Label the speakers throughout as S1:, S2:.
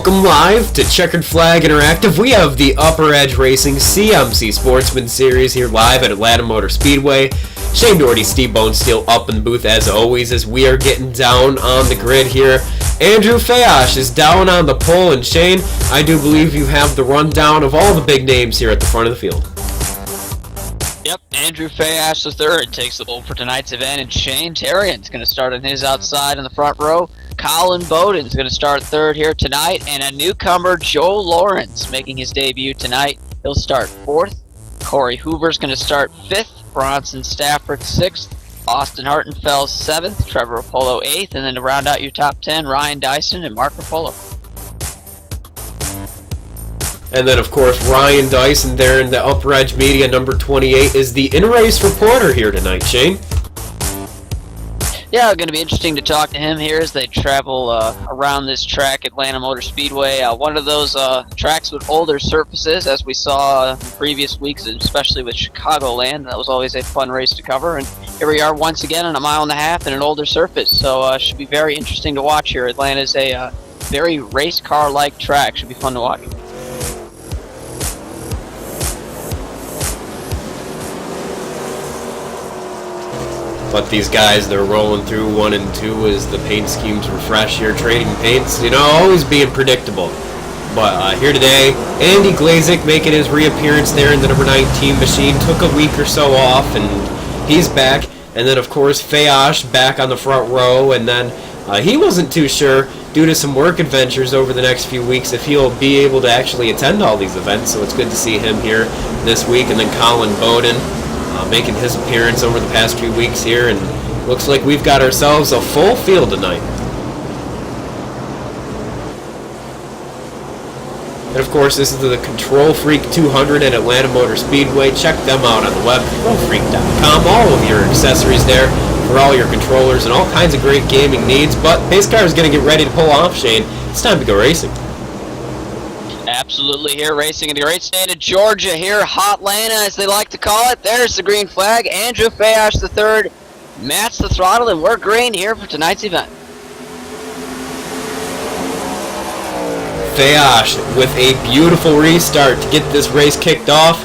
S1: Welcome live to Checkered Flag Interactive. We have the UpperEdge Racing CMC Sportsman Series here live at Atlanta Motor Speedway. Shane Doherty, Steve Bonesteel up in the booth as always as we are getting down on the grid here. Andrew Fayash is down on the pole, and Shane, I do believe you have the rundown of all the big names here at the front of the field.
S2: Yep, Andrew Fayash III takes the pole for tonight's event, and Shane Terrian's going to start on his outside in the front row. Colin Bowden's going to start third here tonight, and a newcomer, Joe Lawrence, making his debut tonight. He'll start fourth. Corey Hoover's going to start fifth. Bronson Stafford sixth. Austin Hartenfeld seventh. Trevor Apollo eighth. And then to round out your top 10, Ryan Dyson and Mark Apollo.
S1: And then, of course, Ryan Dyson there in the UpperEdge Media, number 28, is the in-race reporter here tonight, Shane.
S2: Yeah, going to be interesting to talk to him here as they travel around this track, Atlanta Motor Speedway. One of those tracks with older surfaces, as we saw in previous weeks, especially with Chicagoland. That was always a fun race to cover. And here we are once again on a mile and a half in an older surface. So should be very interesting to watch here. Atlanta's a very race car-like track. Should be fun to watch.
S1: But these guys, they're rolling through 1 and 2 as the paint schemes refresh here, trading paints, always being predictable. But here today, Andy Glazik making his reappearance there in the number 19 machine. Took a week or so off, and he's back. And then, of course, Fayash back on the front row. And then he wasn't too sure, due to some work adventures over the next few weeks, if he'll be able to actually attend all these events. So it's good to see him here this week. And then Colin Bowden making his appearance over the past few weeks here, and looks like we've got ourselves a full field tonight. And of course, this is the Control Freak 200 at Atlanta Motor Speedway. Check them out on the web, controlfreak.com. All of your accessories there for all your controllers and all kinds of great gaming needs. But Pace Car is going to get ready to pull off, Shane. It's time to go racing.
S2: Absolutely, here racing in the great state of Georgia, here, Hotlanta as they like to call it. There's the green flag. Andrew Fayash III mats the throttle, and we're green here for tonight's event.
S1: Fayash with a beautiful restart to get this race kicked off.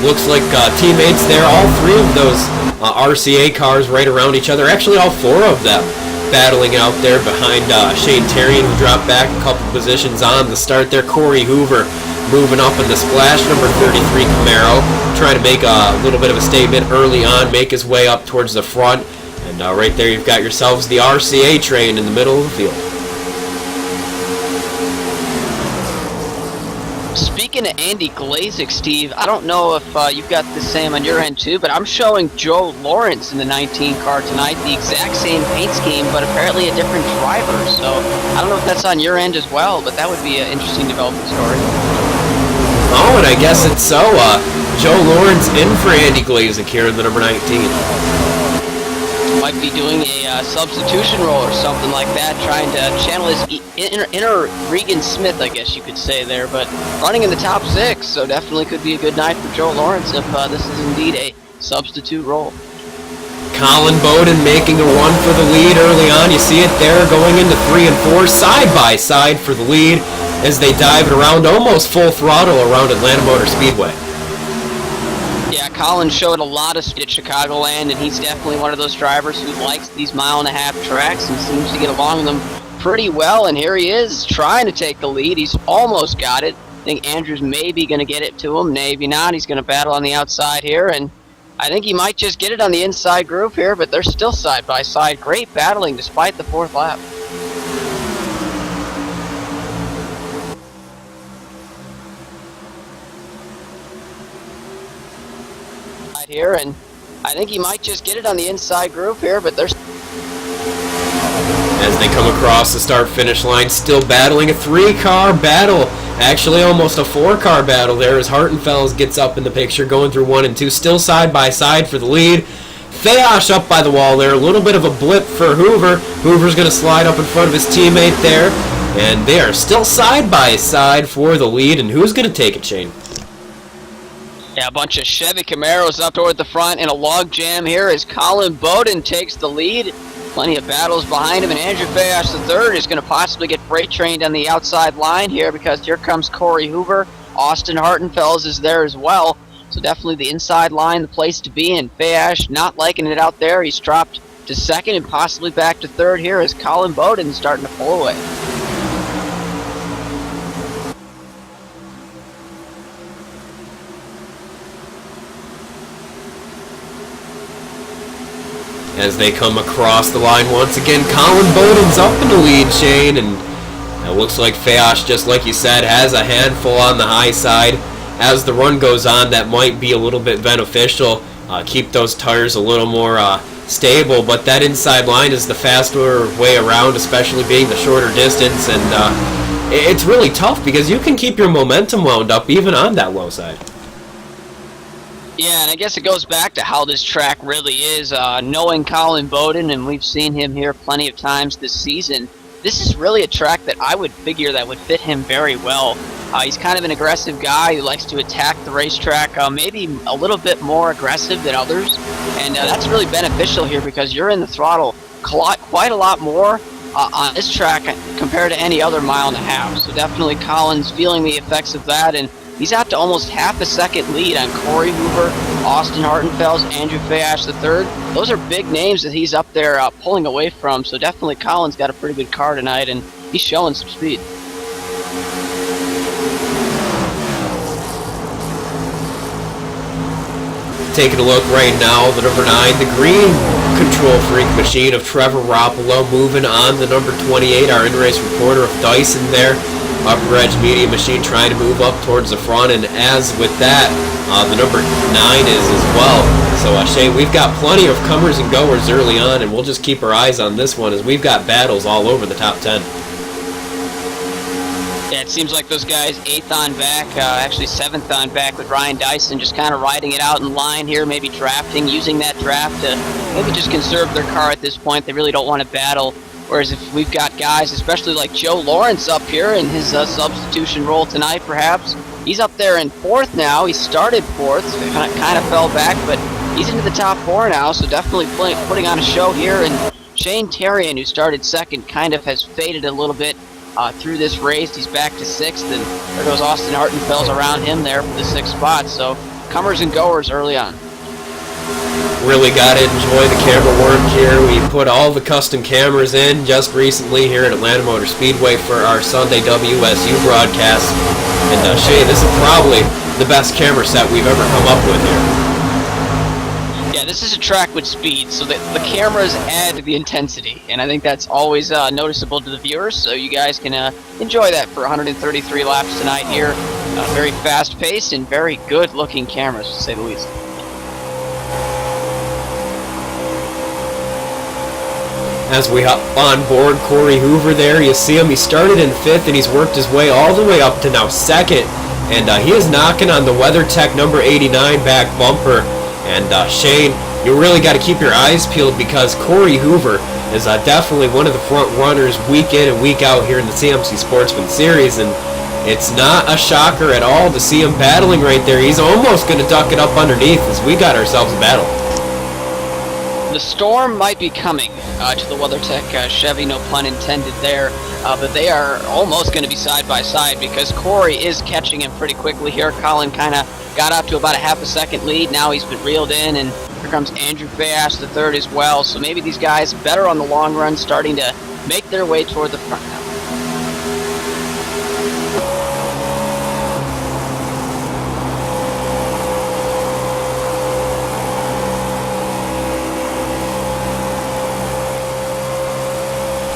S1: Looks like teammates there, all three of those RCA cars right around each other. Actually, all four of them battling out there behind Shane Terrian, who dropped back a couple positions on the start there. Corey Hoover moving up in the splash, number 33 Camaro, trying to make a little bit of a statement early on, make his way up towards the front. And right there you've got yourselves the RCA train in the middle of the field.
S2: Speaking of Andy Glazik, Steve, I don't know if you've got the same on your end too, but I'm showing Joe Lawrence in the 19 car tonight, the exact same paint scheme, but apparently a different driver. So I don't know if that's on your end as well, but that would be an interesting development story.
S1: Oh, and I guess it's so. Joe Lawrence in for Andy Glazik here in the number 19.
S2: Might be doing a substitution role or something like that, trying to channel his inner Regan Smith, I guess you could say there, but running in the top 6, so definitely could be a good night for Joe Lawrence if this is indeed a substitute role.
S1: Colin Bowden making a run for the lead early on. You see it there going into 3 and 4, side by side for the lead as they dive it around almost full throttle around Atlanta Motor Speedway.
S2: Yeah, Colin showed a lot of speed at Chicagoland, and he's definitely one of those drivers who likes these mile-and-a-half tracks and seems to get along with them pretty well. And here he is trying to take the lead. He's almost got it. I think Andrew's maybe going to get it to him, maybe not. He's going to battle on the outside here, and I think he might just get it on the inside groove here, but they're still side-by-side. Great battling despite the 4th lap. Here, and I think he might just get it on the inside groove here, but there's
S1: as they come across the start-finish line, still battling a 3-car battle, actually almost a 4-car battle there as Hartenfeld gets up in the picture, going through 1 and 2, still side by side for the lead. Fayash up by the wall there, a little bit of a blip for Hoover. Hoover's going to slide up in front of his teammate there, and they are still side by side for the lead. And who's going to take it, Shane?
S2: Yeah, a bunch of Chevy Camaros up toward the front in a log jam here as Colin Bowden takes the lead. Plenty of battles behind him, and Andrew Fayash III is going to possibly get freight trained on the outside line here, because here comes Corey Hoover. Austin Hartenfels is there as well. So definitely the inside line, the place to be, and Fayash not liking it out there. He's dropped to second and possibly back to third here as Colin Bowden's starting to pull away.
S1: As they come across the line once again, Colin Bowden's up in the lead, Shane, and it looks like Fayash, just like you said, has a handful on the high side. As the run goes on, that might be a little bit beneficial. Keep those tires a little more stable, but that inside line is the faster way around, especially being the shorter distance, and it's really tough because you can keep your momentum wound up even on that low side.
S2: Yeah, and I guess it goes back to how this track really is. Knowing Colin Bowden, and we've seen him here plenty of times this season, this is really a track that I would figure that would fit him very well. He's kind of an aggressive guy who likes to attack the racetrack, maybe a little bit more aggressive than others, and that's really beneficial here because you're in the throttle quite a lot more on this track compared to any other mile and a half. So definitely Colin's feeling the effects of that, and he's out to almost half a second lead on Corey Hoover, Austin Hartenfels, Andrew Fayash III. Those are big names that he's up there pulling away from, so definitely Colin's got a pretty good car tonight, and he's showing some speed.
S1: Taking a look right now, the number 9, the green control freak machine of Trevor Roppolo, moving on the number 28, our in-race reporter of Dyson there. UpperEdge Media Machine trying to move up towards the front, and as with that, the number 9 is as well. So Shane, we've got plenty of comers and goers early on, and we'll just keep our eyes on this one as we've got battles all over the top 10.
S2: Yeah, it seems like those guys 8th on back, actually 7th on back with Ryan Dyson, just kind of riding it out in line here, maybe drafting, using that draft to maybe just conserve their car at this point. They really don't want to battle. Whereas if we've got guys, especially like Joe Lawrence up here in his substitution role tonight, perhaps, he's up there in 4th now. He started 4th, so he kind of fell back, but he's into the top 4 now, so definitely putting on a show here. And Shane Terrian, who started 2nd, kind of has faded a little bit through this race. He's back to 6th, and there goes Austin Hartenfels around him there for the 6th spot. So comers and goers early on.
S1: Really got to enjoy the camera work here. We put all the custom cameras in just recently here at Atlanta Motor Speedway for our Sunday WSU broadcast. And Shane, this is probably the best camera set we've ever come up with here.
S2: Yeah, this is a track with speed, so the cameras add the intensity, and I think that's always noticeable to the viewers, so you guys can enjoy that for 133 laps tonight here. Very fast-paced and very good-looking cameras, to say the least.
S1: As we hop on board Corey Hoover there, you see him, he started in 5th and he's worked his way all the way up to now 2nd, and he is knocking on the WeatherTech number 89 back bumper. And Shane, you really got to keep your eyes peeled because Corey Hoover is definitely one of the front runners week in and week out here in the CMC Sportsman Series, and it's not a shocker at all to see him battling right there. He's almost going to duck it up underneath as we got ourselves a battle.
S2: The storm might be coming to the WeatherTech Chevy, no pun intended there, but they are almost going to be side by side because Corey is catching him pretty quickly here. Colin kind of got up to about a half a second lead. Now he's been reeled in, and here comes Andrew Fayash III as well. So maybe these guys better on the long run, starting to make their way toward the front now.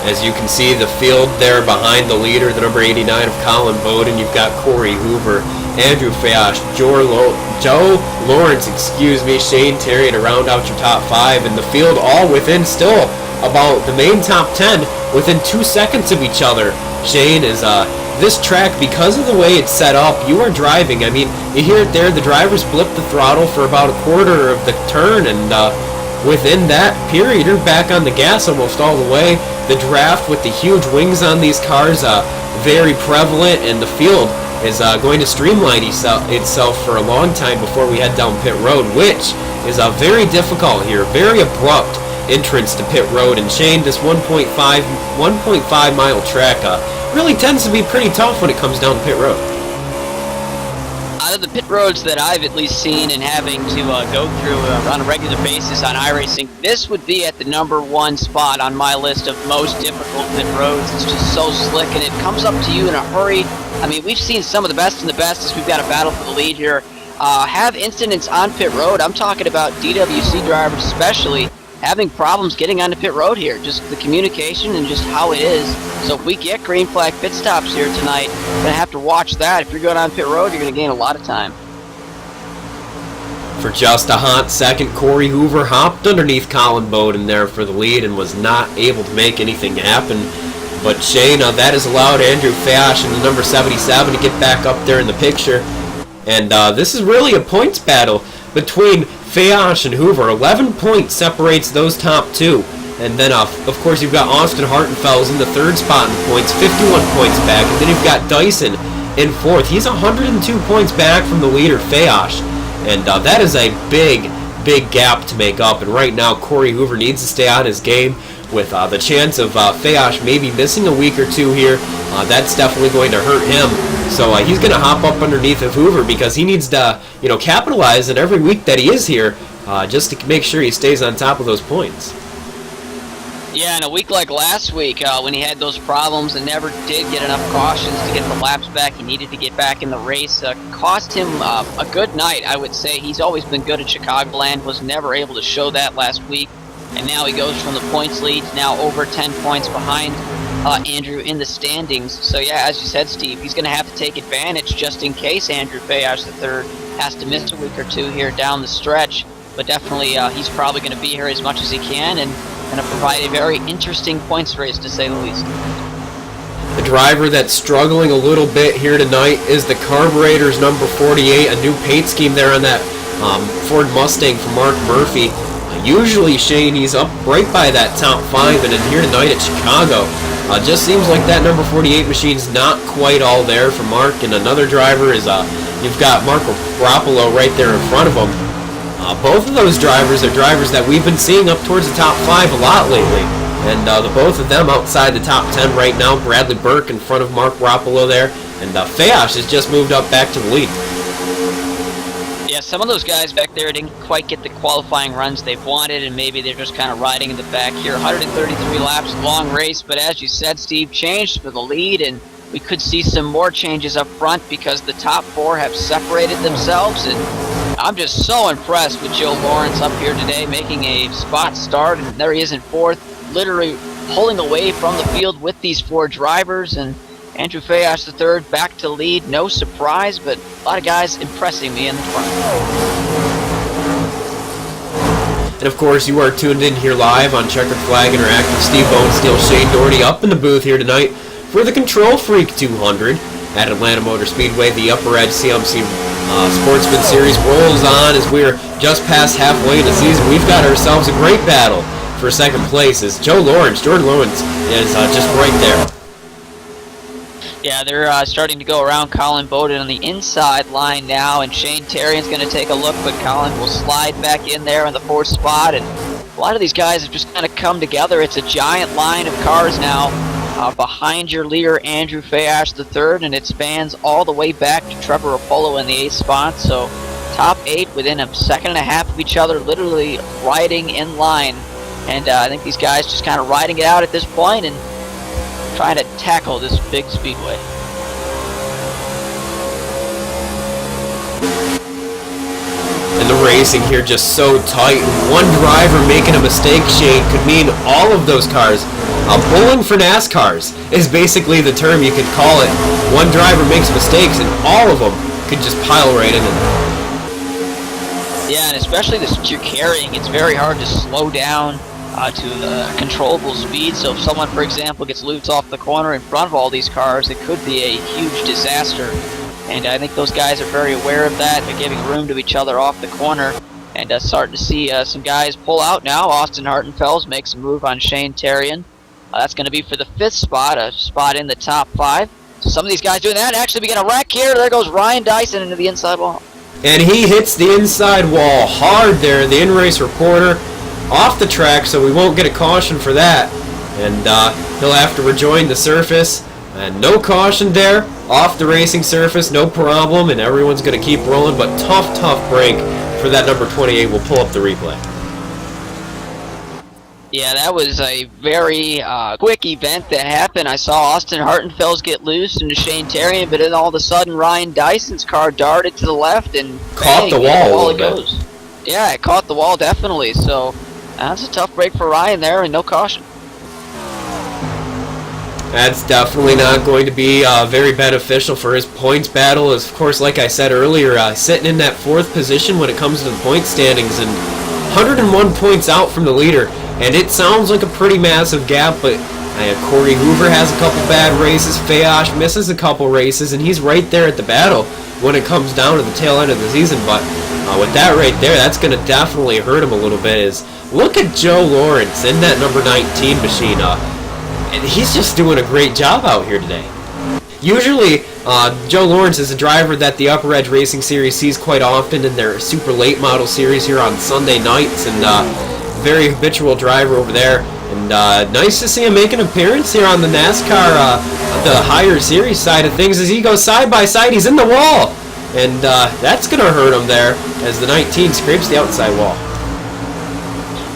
S1: As you can see, the field there behind the leader, the number 89 of Colin Bowden, you've got Corey Hoover, Andrew Fayash, Joe Lawrence, Shane Terry to round out your top 5, and the field all within still about the main top 10 within 2 seconds of each other. Shane, is this track, because of the way it's set up, you are driving. I mean, you hear it there, the drivers blip the throttle for about a quarter of the turn, and within that period, you're back on the gas almost all the way. The draft with the huge wings on these cars, very prevalent, and the field is going to streamline itself for a long time before we head down pit road, which is very difficult here, very abrupt. entrance to pit road. And Shane, this 1.5 mile track really tends to be pretty tough when it comes down pit road.
S2: Out of the pit roads that I've at least seen and having to go through on a regular basis on iRacing, this would be at the #1 spot on my list of most difficult pit roads. It's just so slick, and it comes up to you in a hurry. I mean, we've seen some of the best and the best as we've got a battle for the lead here. Have incidents on pit road. I'm talking about DWC drivers especially having problems getting onto pit road here. Just the communication and just how it is. So if we get green flag pit stops here tonight, we're going to have to watch that. If you're going on pit road, you're going to gain a lot of time.
S1: For just a hot second, Corey Hoover hopped underneath Colin Bowden there for the lead and was not able to make anything happen. But Shane, that has allowed Andrew Fash in the number 77 to get back up there in the picture. And this is really a points battle between Fayash and Hoover. 11 points separates those top two. And then, of course, you've got Austin Hartenfels in the third spot in points, 51 points back. And then you've got Dyson in fourth. He's 102 points back from the leader, Fayash. And that is a big, big gap to make up. And right now, Corey Hoover needs to stay on his game with the chance of Fayash maybe missing a week or two here. That's definitely going to hurt him. So he's going to hop up underneath of Hoover because he needs to, capitalize in every week that he is here just to make sure he stays on top of those points.
S2: Yeah, in a week like last week when he had those problems and never did get enough cautions to get the laps back, he needed to get back in the race. Cost him a good night, I would say. He's always been good at Chicagoland, was never able to show that last week. And now he goes from the points lead to now over 10 points behind Andrew in the standings. So yeah, as you said, Steve, he's going to have to take advantage just in case Andrew Fayash III has to miss a week or two here down the stretch. But definitely he's probably going to be here as much as he can and going to provide a very interesting points race, to say the least.
S1: The driver that's struggling a little bit here tonight is the Carburetors number 48, a new paint scheme there on that Ford Mustang for Mark Murphy. Usually, Shane, he's up right by that top 5, and then here tonight at Chicago, just seems like that number 48 machine's not quite all there for Mark. And another driver is, you've got Marco Garoppolo right there in front of him. Both of those drivers are drivers that we've been seeing up towards the top 5 a lot lately. And the both of them outside the top 10 right now. Bradley Burke in front of Mark Garoppolo there. And Fayash has just moved up back to the lead.
S2: Yeah, some of those guys back there didn't quite get the qualifying runs they've wanted, and maybe they're just kind of riding in the back here. 133 laps, long race, but as you said, Steve, changed for the lead, and we could see some more changes up front because the top 4 have separated themselves, and I'm just so impressed with Joe Lawrence up here today, making a spot start, and there he is in 4th, literally pulling away from the field with these 4 drivers, and Andrew Fayash III back to lead, no surprise, but a lot of guys impressing me in the front.
S1: And of course, you are tuned in here live on Checkered Flag Interactive. Steve Bonesteel, Shane Doherty up in the booth here tonight for the Control Freak 200 at Atlanta Motor Speedway. The UpperEdge CMC Sportsman Series rolls on as we're just past halfway in the season. We've got ourselves a great battle for second place as Jordan Lawrence is just right there.
S2: Yeah, they're starting to go around Colin Bowden on the inside line now, and Shane Terrian's going to take a look, but Colin will slide back in there in the 4th spot, and a lot of these guys have just kind of come together. It's a giant line of cars now behind your leader, Andrew Fayash III, and it spans all the way back to Trevor Rapolo in the 8th spot, so top 8 within a second and a half of each other, literally riding in line, and I think these guys just kind of riding it out at this point and trying to tackle this big speedway.
S1: And the racing here just so tight. One driver making a mistake, Shane, could mean all of those cars. Bowling for NASCARs is basically the term you could call it. One driver makes mistakes and all of them could just pile right in.
S2: Yeah, and especially this you're carrying, it's very hard to slow down to the controllable speed. So if someone, for example, gets loose off the corner in front of all these cars, it could be a huge disaster. And I think those guys are very aware of that. They're giving room to each other off the corner, and starting to see some guys pull out now. Austin Hartenfels makes a move on Shane Terrian. That's going to be for the 5th spot, a spot in the top 5. So some of these guys doing that. Actually, we get a wreck here. There goes Ryan Dyson into the inside wall.
S1: And he hits the inside wall hard there. The in-race reporter off the track, so we won't get a caution for that. And he'll have to rejoin the surface. And no caution there, off the racing surface, no problem, and everyone's going to keep rolling, but tough break for that number 28. We'll pull up the replay.
S2: Yeah, that was a very quick event that happened. I saw Austin Hartenfels get loose into Shane Terrian, but then all of a sudden Ryan Dyson's car darted to the left and
S1: caught the wall
S2: it goes. Yeah, it caught the wall definitely. So that's a tough break for Ryan there, and no caution.
S1: That's definitely not going to be very beneficial for his points battle. Of course, like I said earlier, sitting in that 4th position when it comes to the point standings and 101 points out from the leader. And it sounds like a pretty massive gap, but Corey Hoover has a couple bad races. Fayash misses a couple races, and he's right there at the battle when it comes down to the tail end of the season. But with that right there, that's going to definitely hurt him a little bit. Look at Joe Lawrence in that number 19 machine. And he's just doing a great job out here today. Usually, Joe Lawrence is a driver that the UpperEdge Racing Series sees quite often in their super late model series here on Sunday nights, and very habitual driver over there. And nice to see him make an appearance here on the NASCAR, the higher series side of things, as he goes side by side. He's in the wall, and that's going to hurt him there as the 19 scrapes the outside wall.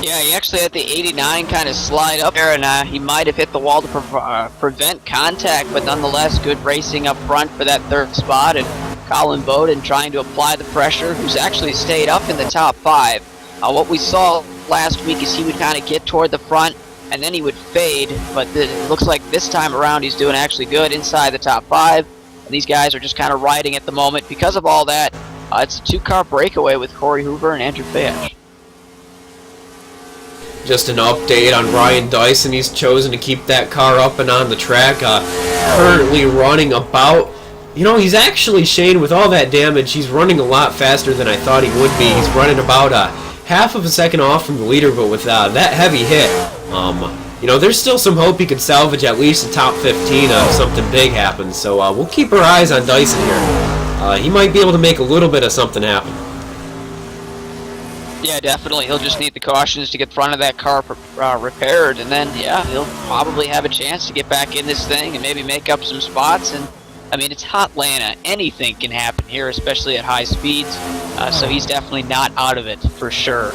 S2: Yeah, he actually had the 89 kind of slide up there, and he might have hit the wall to prevent contact, but nonetheless, good racing up front for that 3rd spot, and Colin Bowden trying to apply the pressure, who's actually stayed up in the top 5. What we saw last week is he would kind of get toward the front, and then he would fade, but it looks like this time around he's doing actually good inside the top 5, and these guys are just kind of riding at the moment. Because of all that, it's a 2-car breakaway with Corey Hoover and Andrew Fayash.
S1: Just an update on Ryan Dyson. He's chosen to keep that car up and on the track. Currently running about, he's actually, Shane, with all that damage, he's running a lot faster than I thought he would be. He's running about half of a second off from the leader, but with that heavy hit, there's still some hope he could salvage at least the top 15 if something big happens. So we'll keep our eyes on Dyson here. He might be able to make a little bit of something happen.
S2: Yeah, definitely. He'll just need the cautions to get front of that car repaired, and then, yeah, he'll probably have a chance to get back in this thing and maybe make up some spots. And I mean, it's hot Atlanta. Anything can happen here, especially at high speeds. So he's definitely not out of it for sure.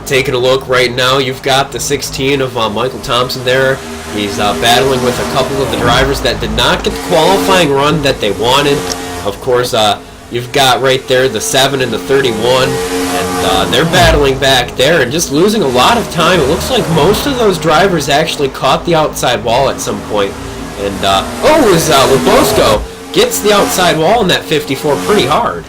S1: Taking a look right now, you've got the 16 of Michael Thompson there. He's battling with a couple of the drivers that did not get the qualifying run that they wanted. Of course, you've got right there the 7 and the 31, and they're battling back there and just losing a lot of time. It looks like most of those drivers actually caught the outside wall at some point. And, Lebosco gets the outside wall in that 54 pretty hard.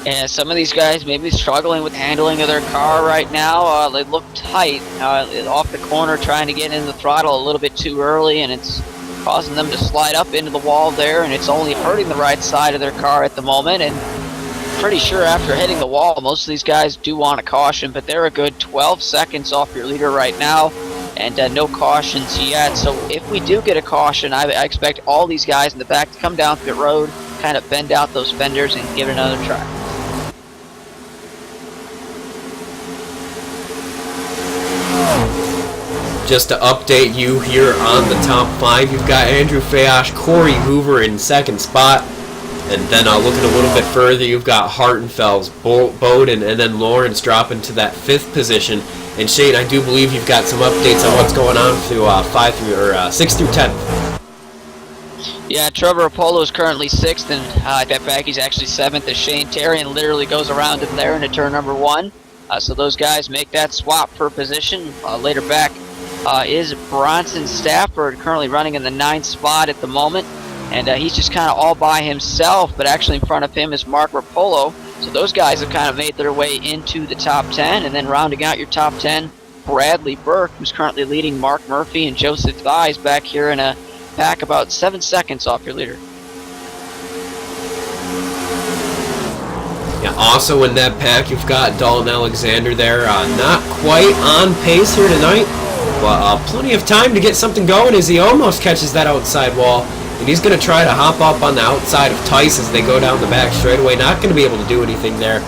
S2: And some of these guys may be struggling with handling of their car right now. They look tight off the corner, trying to get in the throttle a little bit too early, and it's causing them to slide up into the wall there, and it's only hurting the right side of their car at the moment. And pretty sure after hitting the wall, most of these guys do want a caution, but they're a good 12 seconds off your leader right now, and no cautions yet. So if we do get a caution, I expect all these guys in the back to come down pit road, kind of bend out those fenders and give it another try.
S1: Just to update you here on the top 5, you've got Andrew Fayash, Corey Hoover in 2nd spot. And then looking a little bit further, you've got Hartenfels, Bowden, and then Lawrence dropping to that 5th position. And Shane, I do believe you've got some updates on what's going on through 6 through 10.
S2: Yeah, Trevor Apollo is currently 6th, and I bet back he's actually 7th as Shane Terrian literally goes around him there into turn number 1. So those guys make that swap for position. Later back is Bronson Stafford, currently running in the 9th spot at the moment. And he's just kind of all by himself, but actually in front of him is Mark Rapolo. So those guys have kind of made their way into the top 10. And then rounding out your top 10, Bradley Burke, who's currently leading Mark Murphy and Joseph Thies back here in a pack about 7 seconds off your leader.
S1: Yeah, also in that pack, you've got Dalton Alexander there. Not quite on pace here tonight, but plenty of time to get something going as he almost catches that outside wall. And he's going to try to hop up on the outside of Tice as they go down the back straightaway. Not going to be able to do anything there.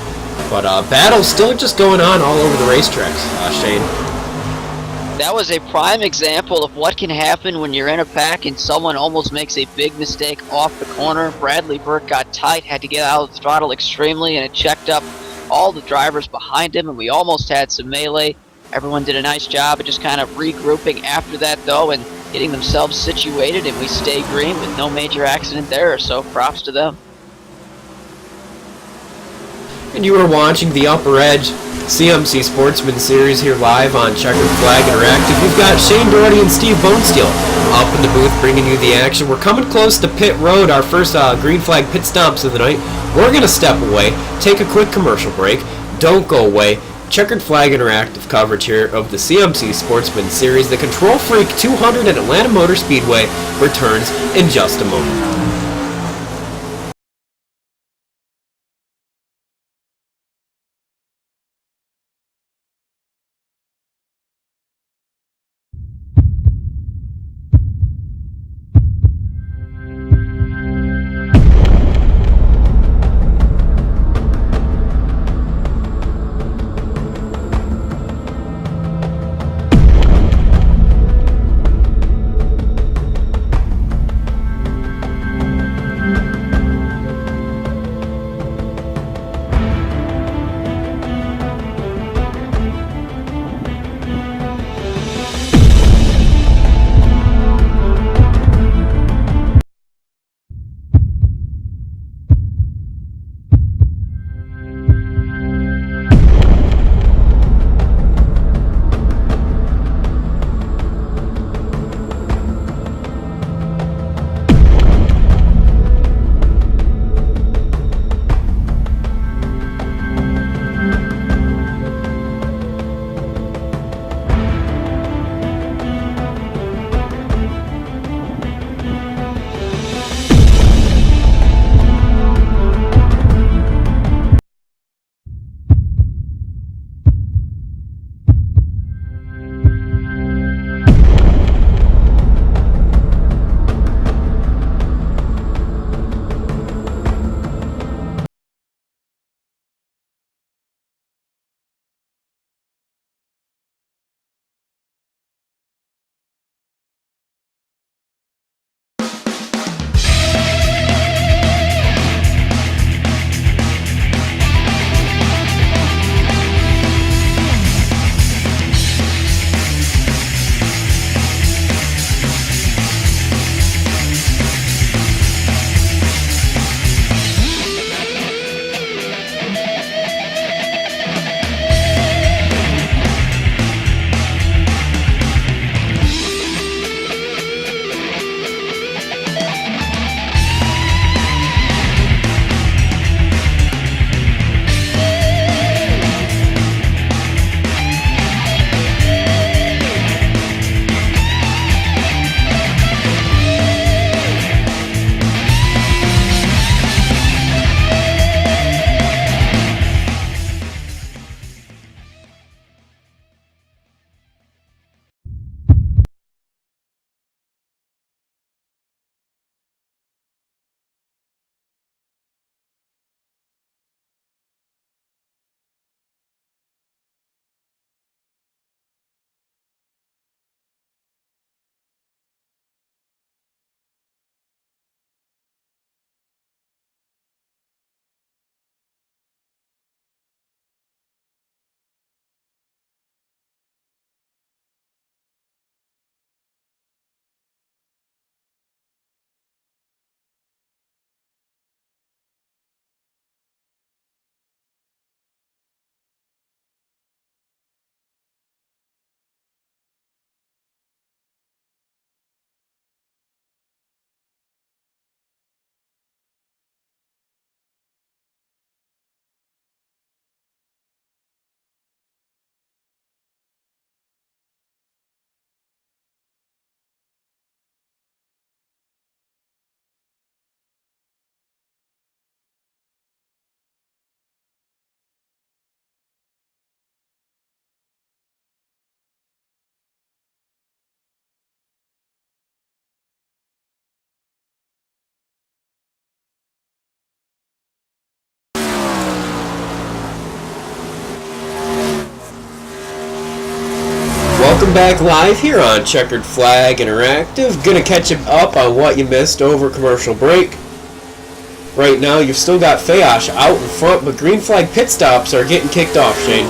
S1: But battle's still just going on all over the racetracks, Shane.
S2: That was a prime example of what can happen when you're in a pack and someone almost makes a big mistake off the corner. Bradley Burke got tight, had to get out of the throttle extremely, and it checked up all the drivers behind him, and we almost had some melee. Everyone did a nice job of just kind of regrouping after that, though, and getting themselves situated, and we stay green with no major accident there, so props to them.
S1: And you are watching the UpperEdge CMC Sportsman Series here live on Checkered Flag Interactive. We've got Shane Doherty and Steve Bonesteel up in the booth bringing you the action. We're coming close to pit road, our first green flag pit stops of the night. We're going to step away, take a quick commercial break. Don't go away. Checkered Flag Interactive coverage here of the CMC Sportsman Series. The Control Freak 200 at Atlanta Motor Speedway returns in just a moment. Welcome back live here on Checkered Flag Interactive. Gonna catch you up on what you missed over commercial break. Right now you've still got Fayash out in front, but green flag pit stops are getting kicked off, Shane.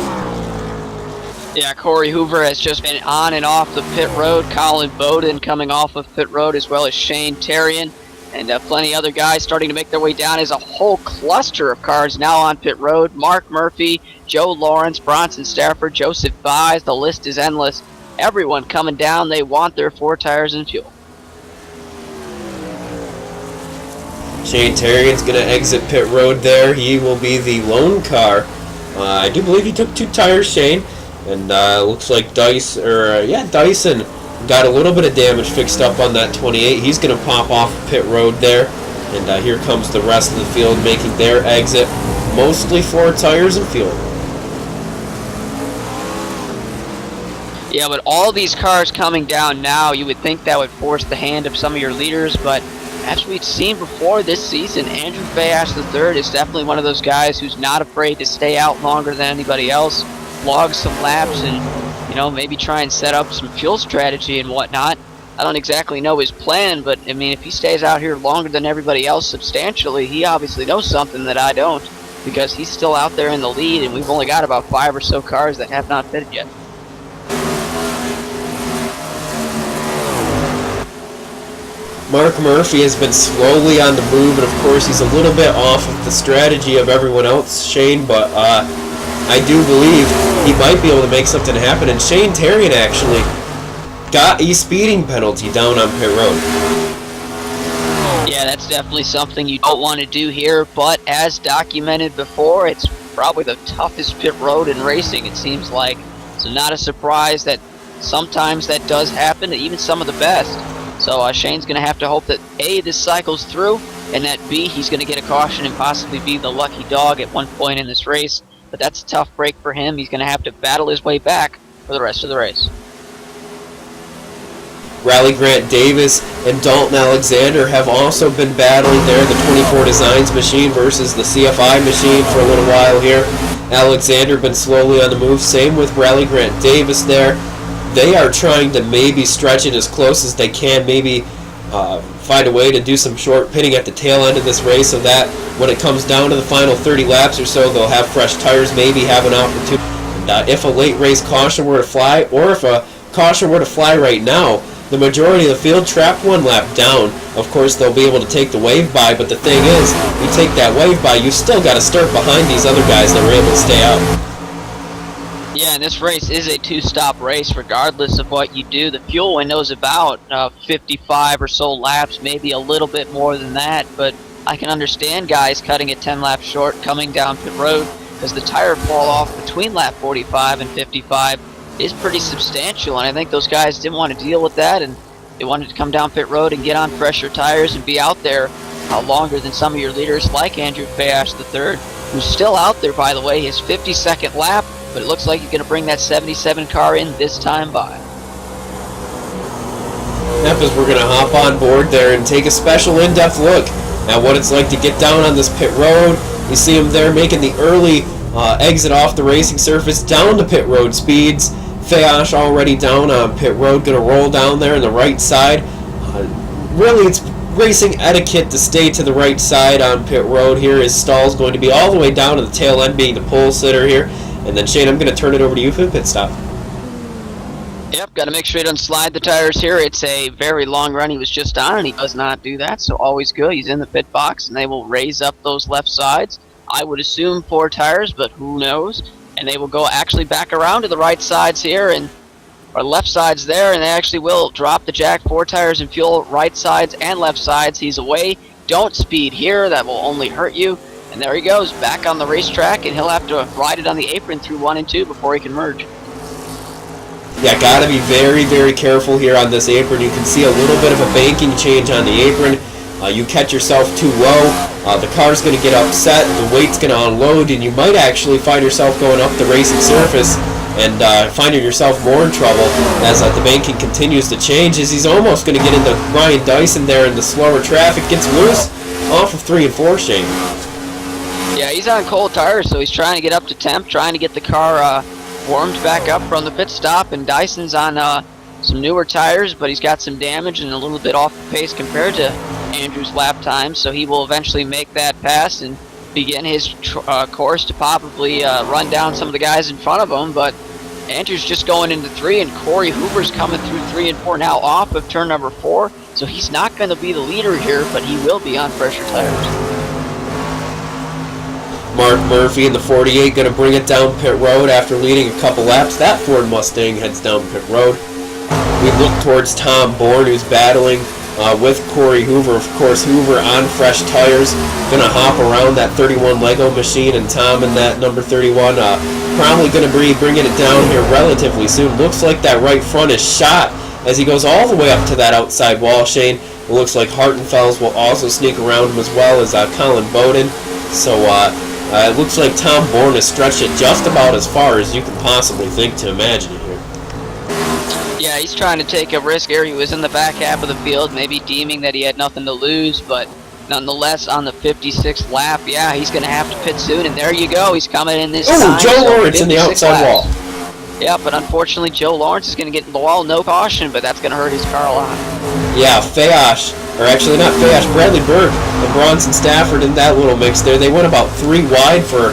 S2: Yeah, Corey Hoover has just been on and off the pit road. Colin Bowden coming off of pit road, as well as Shane Terrian. And plenty other guys starting to make their way down. As a whole cluster of cars now on pit road. Mark Murphy, Joe Lawrence, Bronson Stafford, Joseph Baez. The list is endless. Everyone coming down. They want their 4 tires and fuel.
S1: Shane Terrian's going to exit pit road there. He will be the lone car. I do believe he took 2 tires, Shane. And looks like Dyson got a little bit of damage fixed up on that 28. He's going to pop off pit road there. And here comes the rest of the field making their exit. Mostly 4 tires and fuel.
S2: Yeah, but all these cars coming down now, you would think that would force the hand of some of your leaders. But as we've seen before this season, Andrew Fayash III is definitely one of those guys who's not afraid to stay out longer than anybody else. Log some laps and, maybe try and set up some fuel strategy and whatnot. I don't exactly know his plan, but, if he stays out here longer than everybody else substantially, he obviously knows something that I don't, because he's still out there in the lead, and we've only got about 5 or so cars that have not pitted yet.
S1: Mark Murphy has been slowly on the move, and of course he's a little bit off of the strategy of everyone else, Shane, but I do believe he might be able to make something happen. And Shane Terrian actually got a speeding penalty down on pit road.
S2: Yeah, that's definitely something you don't want to do here, but as documented before, it's probably the toughest pit road in racing, it seems like. So not a surprise that sometimes that does happen to even some of the best. So Shane's going to have to hope that A, this cycles through, and that B, he's going to get a caution and possibly be the lucky dog at one point in this race. But that's a tough break for him. He's going to have to battle his way back for the rest of the race.
S1: Riley Grant Davis and Dalton Alexander have also been battling there, the 24 Designs machine versus the CFI machine for a little while here. Alexander been slowly on the move, same with Riley Grant Davis there. They are trying to maybe stretch it as close as they can, maybe find a way to do some short pitting at the tail end of this race, so that when it comes down to the final 30 laps or so, they'll have fresh tires, maybe have an opportunity. And, if a late race caution were to fly, or if a caution were to fly right now, the majority of the field trapped 1 lap down. Of course, they'll be able to take the wave by, but the thing is, you take that wave by, you still got to start behind these other guys that were able to stay out.
S2: Yeah, and this race is a 2-stop race regardless of what you do. The fuel window's about 55 or so laps, maybe a little bit more than that, but I can understand guys cutting it 10 laps short coming down pit road, because the tire fall off between lap 45 and 55 is pretty substantial, and I think those guys didn't want to deal with that, and they wanted to come down pit road and get on fresher tires and be out there longer than some of your leaders like Andrew Fayash III, who's still out there, by the way, his 52nd lap. But it looks like he's going to bring that 77 car in this time by.
S1: As we're going to hop on board there and take a special in-depth look at what it's like to get down on this pit road. You see him there making the early exit off the racing surface down to pit road speeds. Fayash already down on pit road, going to roll down there on the right side. Really, it's racing etiquette to stay to the right side on pit road here. His stall's going to be all the way down to the tail end, being the pole sitter here. And then, Shane, I'm going to turn it over to you for the pit stop.
S2: Yep, got to make sure you don't slide the tires here. It's a very long run he was just on, and he does not do that, so always good. He's in the pit box, and they will raise up those left sides. I would assume 4 tires, but who knows? And they will go actually back around to the right sides here, or left sides there, and they actually will drop the jack, 4 tires and fuel, right sides and left sides. He's away. Don't speed here. That will only hurt you. And there he goes, back on the racetrack, and he'll have to ride it on the apron through 1 and 2 before he can merge.
S1: Yeah, got to be very, very careful here on this apron. You can see a little bit of a banking change on the apron. You catch yourself too low, the car's going to get upset, the weight's going to unload, and you might actually find yourself going up the racing surface and finding yourself more in trouble as the banking continues to change, as he's almost going to get into Ryan Dyson there in the slower traffic. Gets loose off of 3 and 4, Shane.
S2: Yeah, he's on cold tires, so he's trying to get up to temp, trying to get the car warmed back up from the pit stop, and Dyson's on some newer tires, but he's got some damage and a little bit off the pace compared to Andrew's lap time, so he will eventually make that pass and begin his course to probably run down some of the guys in front of him. But Andrew's just going into 3, and Corey Hoover's coming through 3 and 4 now off of turn number 4, so he's not going to be the leader here, but he will be on fresher tires.
S1: Mark Murphy in the 48 going to bring it down pit road after leading a couple laps. That Ford Mustang heads down pit road. We look towards Tom Bourne, who's battling with Corey Hoover. Of course, Hoover on fresh tires, going to hop around that 31 Lego machine, and Tom in that number 31 probably going to be bringing it down here relatively soon. Looks like that right front is shot as he goes all the way up to that outside wall, Shane. It looks like Hartenfels will also sneak around him as well as Colin Bowden. So it looks like Tom Bourne has stretched it just about as far as you can possibly think to imagine it here.
S2: Yeah, he's trying to take a risk here. He was in the back half of the field, maybe deeming that he had nothing to lose, but nonetheless, on the 56th lap, yeah, he's going to have to pit soon, and there you go. He's coming in this time.
S1: Joe Lawrence in the outside wall.
S2: Yeah, but unfortunately, Joe Lawrence is going to get in the wall, no caution, but that's going to hurt his car a lot.
S1: Yeah, Bradley Burke and Bronson Stafford in that little mix there. They went about 3 wide for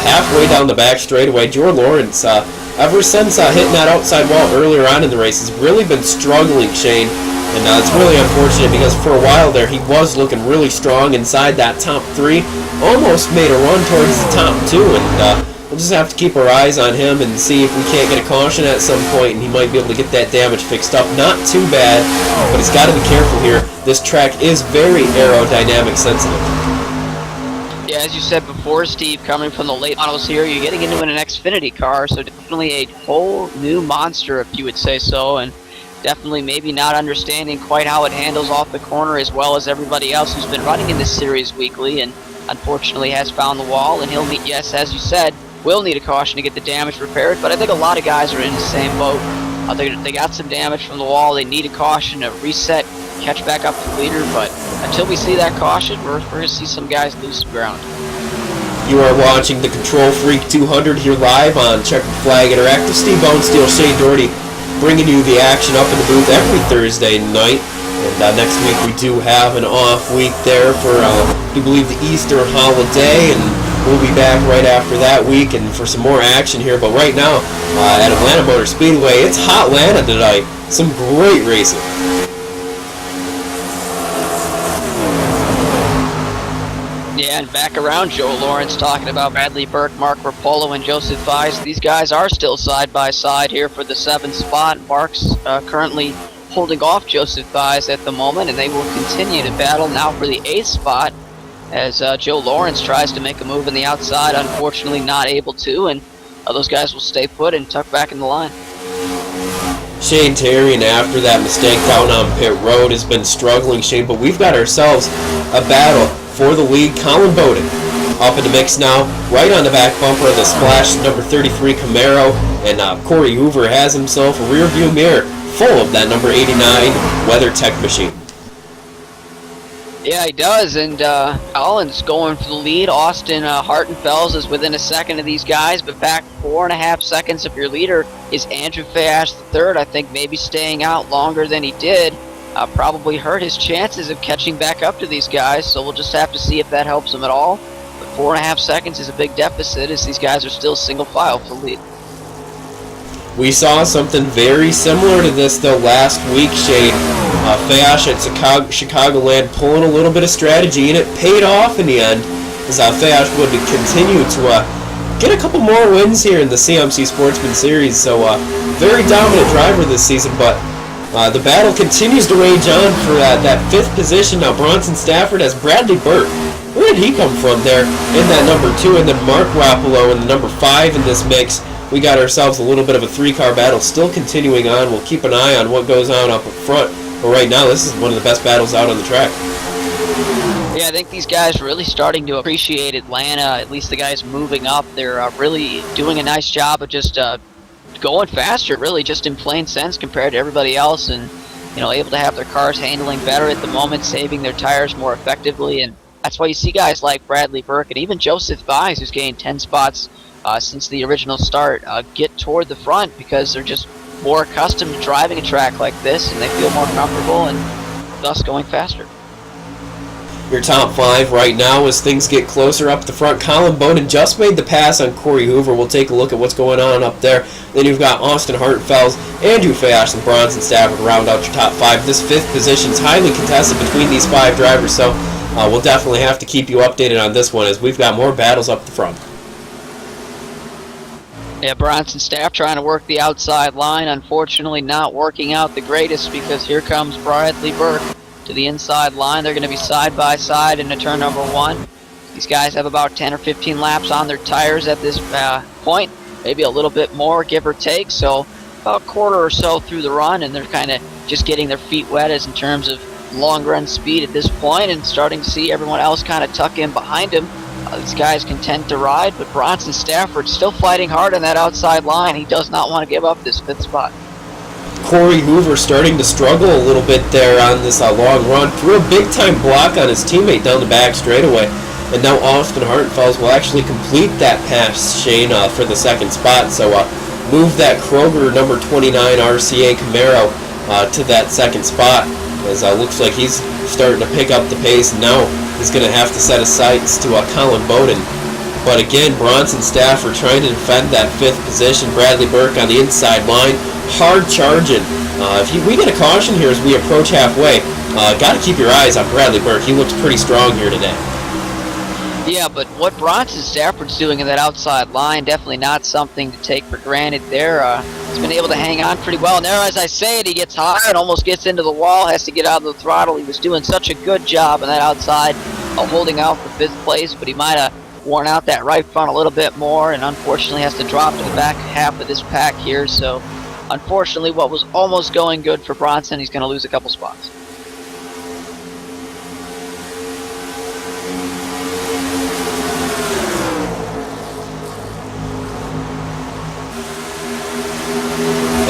S1: halfway down the back straightaway. Joe Lawrence, ever since hitting that outside wall earlier on in the race, has really been struggling, Shane. And it's really unfortunate because for a while there, he was looking really strong inside that top 3. Almost made a run towards the top 2, and we'll just have to keep our eyes on him and see if we can't get a caution at some point, and he might be able to get that damage fixed up. Not too bad, but he's got to be careful here. This track is very aerodynamic sensitive.
S2: Yeah, as you said before, Steve, coming from the late models here, you're getting into an Xfinity car, so definitely a whole new monster, if you would say so, and definitely maybe not understanding quite how it handles off the corner as well as everybody else who's been running in this series weekly, and unfortunately has found the wall, and he'll need, yes, as you said, will need a caution to get the damage repaired, but I think a lot of guys are in the same boat. They got some damage from the wall, they need a caution to reset, catch back up to the leader, but until we see that caution, we're going to see some guys lose some ground.
S1: You are watching the Control Freak 200 here live on Checkered Flag Interactive. Steve Bonesteel, Shane Doherty, bringing you the action up in the booth every Thursday night. And next week we do have an off week there for, we believe, the Easter holiday, and we'll be back right after that week and for some more action here. But right now, at Atlanta Motor Speedway, it's hot Atlanta tonight. Some great racing.
S2: Yeah, and back around Joe Lawrence talking about Bradley Burke, Mark Rapolo, and Joseph Fies. These guys are still side by side here for the 7th spot. Mark's currently holding off Joseph Fies at the moment, and they will continue to battle now for the 8th spot as Joe Lawrence tries to make a move on the outside, unfortunately not able to, and those guys will stay put and tuck back in the line.
S1: Shane Terrian, after that mistake down on pit road, has been struggling, Shane, but we've got ourselves a battle for the lead. Colin Bowden up in the mix now, right on the back bumper of the Splash number 33 Camaro, and Corey Hoover has himself a rear view mirror full of that number 89 WeatherTech machine.
S2: Yeah, he does, and Colin's going for the lead. Austin Hartenfels is within a second of these guys, but back 4.5 seconds of your leader is Andrew Fayash III. I think maybe staying out longer than he did probably hurt his chances of catching back up to these guys, so we'll just have to see if that helps him at all. But 4.5 seconds is a big deficit as these guys are still single file for the lead.
S1: We saw something very similar to this, though, last week, Shane. Fayash at Chicagoland pulling a little bit of strategy, and it paid off in the end, as Fayash would continue to get a couple more wins here in the CMC Sportsman Series. So, very dominant driver this season, but the battle continues to rage on for that 5th position. Now, Bronson Stafford has Bradley Burke. Where did he come from there in that number 2? And then Mark Rapolo in the number 5 in this mix. We got ourselves a little bit of a 3-car battle still continuing on. We'll keep an eye on what goes on up front. But right now, this is one of the best battles out on the track.
S2: Yeah, I think these guys are really starting to appreciate Atlanta, at least the guys moving up. They're really doing a nice job of just going faster, really, just in plain sense compared to everybody else, and able to have their cars handling better at the moment, saving their tires more effectively, and that's why you see guys like Bradley Burke and even Joseph Fies, who's gained 10 spots since the original start get toward the front because they're just more accustomed to driving a track like this and they feel more comfortable and thus going faster.
S1: Your top 5 right now as things get closer up the front. Colin Bowden just made the pass on Corey Hoover. We'll take a look at what's going on up there. Then you've got Austin Hartenfels, Andrew Fash, and Bronson Stafford round out your top 5. This 5th position is highly contested between these 5 drivers, so we'll definitely have to keep you updated on this one as we've got more battles up the front.
S2: Yeah, Bronson Staff trying to work the outside line. Unfortunately not working out the greatest because here comes Bradley Burke to the inside line. They're going to be side by side into turn number 1. These guys have about 10 or 15 laps on their tires at this point, maybe a little bit more, give or take. So about a quarter or so through the run, and they're kind of just getting their feet wet as in terms of long run speed at this point, and starting to see everyone else kind of tuck in behind him. These guys content to ride, but Bronson Stafford still fighting hard on that outside line. He does not want to give up this 5th spot.
S1: Corey Hoover starting to struggle a little bit there on this long run. Threw a big-time block on his teammate down the back straightaway. And now Austin Hartenfels will actually complete that pass, Shane, for the 2nd spot. So move that Kroger number 29 RCA Camaro to that 2nd spot. As looks like he's starting to pick up the pace. Now he's going to have to set his sights to Colin Bowden. But again, Bronson Stafford trying to defend that 5th position. Bradley Burke on the inside line. Hard charging. We get a caution here as we approach halfway. Got to keep your eyes on Bradley Burke. He looks pretty strong here today.
S2: Yeah, but what Bronson Stafford's doing in that outside line, definitely not something to take for granted there. He's been able to hang on pretty well. And there, as I say it, he gets high and almost gets into the wall, has to get out of the throttle. He was doing such a good job on that outside holding out for 5th place, but he might have worn out that right front a little bit more and unfortunately has to drop to the back half of this pack here. So unfortunately, what was almost going good for Bronson, he's going to lose a couple spots.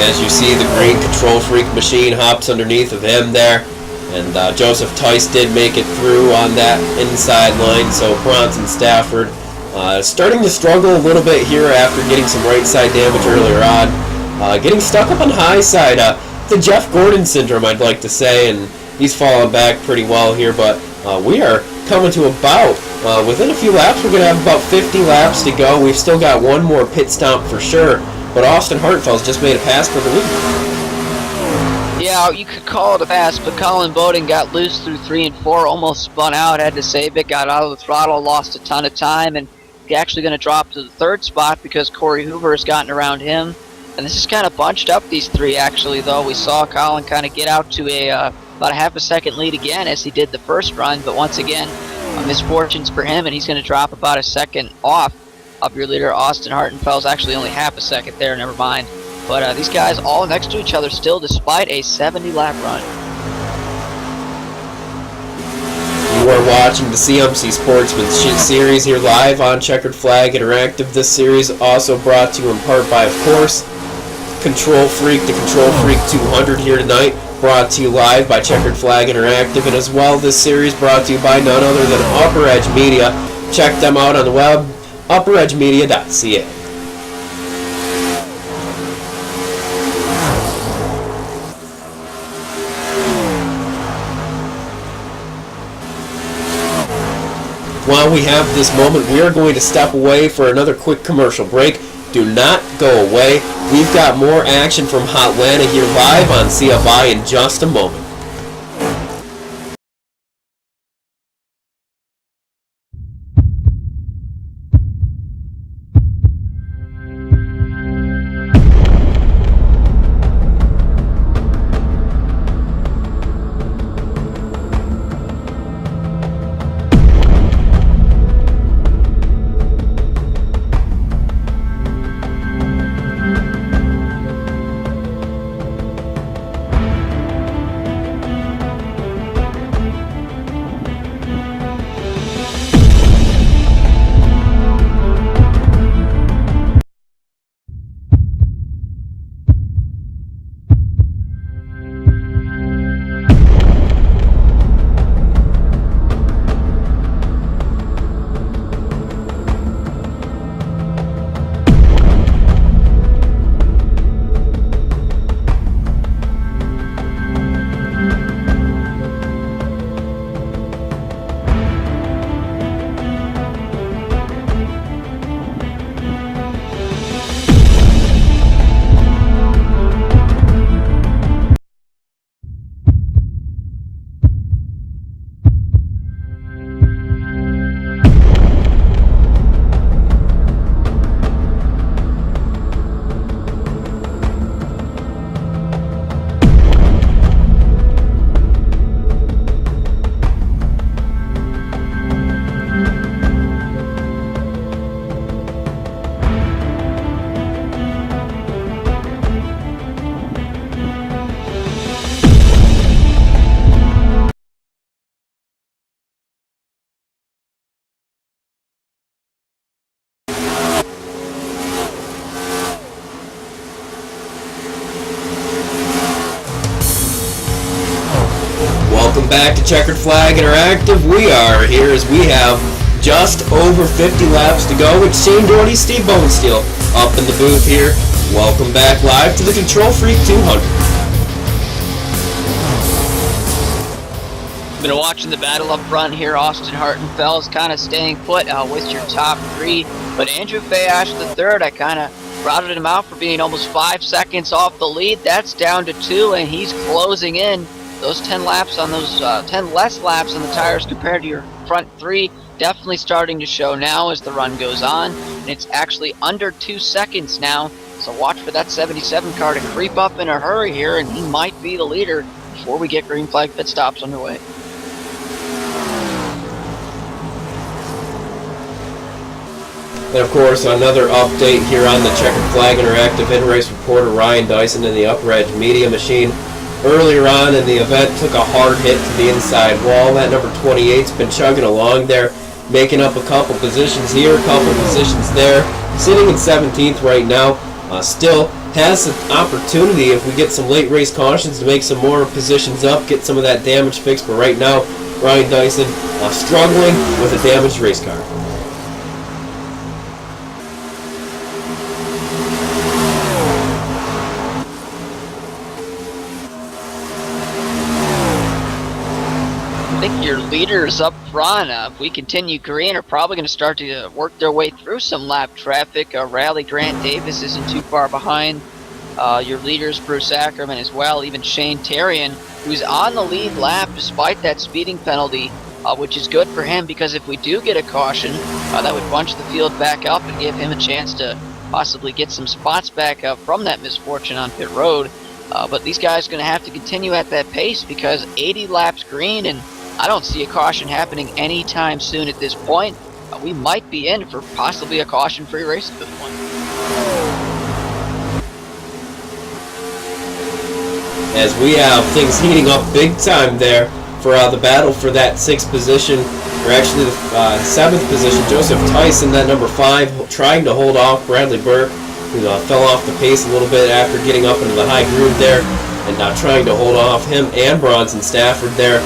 S1: As you see, the green Control Freak machine hops underneath of him there. And Joseph Tice did make it through on that inside line. So Bronson Stafford starting to struggle a little bit here after getting some right side damage earlier on. Getting stuck up on the high side. The Jeff Gordon syndrome, I'd like to say. And he's falling back pretty well here. But we are coming to about, within a few laps, we're going to have about 50 laps to go. We've still got one more pit stop for sure. But Austin Hartenfels just made a pass for the lead.
S2: Yeah, you could call it a pass, but Colin Bowden got loose through 3 and 4, almost spun out, had to save it, got out of the throttle, lost a ton of time, and he's actually going to drop to the 3rd spot because Corey Hoover has gotten around him. And this is kind of bunched up, these 3, actually, though. We saw Colin kind of get out to about a half a second lead again as he did the first run, but once again, misfortunes for him, and he's going to drop about a second off of your leader, Austin Hartenfels. Actually only half a second there, never mind. But these guys all next to each other still, despite a 70-lap run.
S1: You are watching the CMC Sportsman series here live on Checkered Flag Interactive. This series also brought to you in part by, of course, Control Freak, the Control Freak 200 here tonight. Brought to you live by Checkered Flag Interactive. And as well, this series brought to you by none other than UpperEdge Media. Check them out on the web, upperedgemedia.ca. While we have this moment, we are going to step away for another quick commercial break. Do not go away. We've got more action from Hotlanta here live on CFI in just a moment. back to Checkered Flag Interactive. We are here as we have just over 50 laps to go with Shane Doherty, Steve Bonesteel up in the booth here. Welcome back live to the Control Freak 200.
S2: Been watching the battle up front here. Austin Hartenfels kind of staying put with your top three, but Andrew Fayash III, I kind of routed him out for being almost 5 seconds off the lead. That's down to 2, and he's closing in. Those 10 laps on those 10 less laps on the tires compared to your front three definitely starting to show now as the run goes on, and it's actually under 2 seconds now. So watch for that 77 car to creep up in a hurry here, and he might be the leader before we get green flag pit stops underway.
S1: And of course, another update here on the Checkered Flag Interactive in-race reporter Ryan Dyson in the UpperEdge media machine. Earlier on in the event, took a hard hit to the inside wall. That number 28's been chugging along there, making up a couple positions here, a couple positions there. Sitting in 17th right now. Still has an opportunity if we get some late race cautions to make some more positions up, get some of that damage fixed. But right now, Ryan Dyson struggling with a damaged race car.
S2: I think your leaders up front, if we continue green, are probably going to start to work their way through some lap traffic. Rally Grant Davis isn't too far behind. Your leaders, Bruce Ackerman as well, even Shane Terrian, who's on the lead lap despite that speeding penalty, which is good for him because if we do get a caution, that would bunch the field back up and give him a chance to possibly get some spots back up from that misfortune on pit road. But these guys are going to have to continue at that pace because 80 laps green, and I don't see a caution happening anytime soon at this point. We might be in for possibly a caution-free race at this point.
S1: As we have things heating up big time there for the battle for that 6th position, or actually the 7th position. Joseph Tyson, that number 5, trying to hold off Bradley Burke, who fell off the pace a little bit after getting up into the high groove there, and now trying to hold off him and Bronson Stafford there,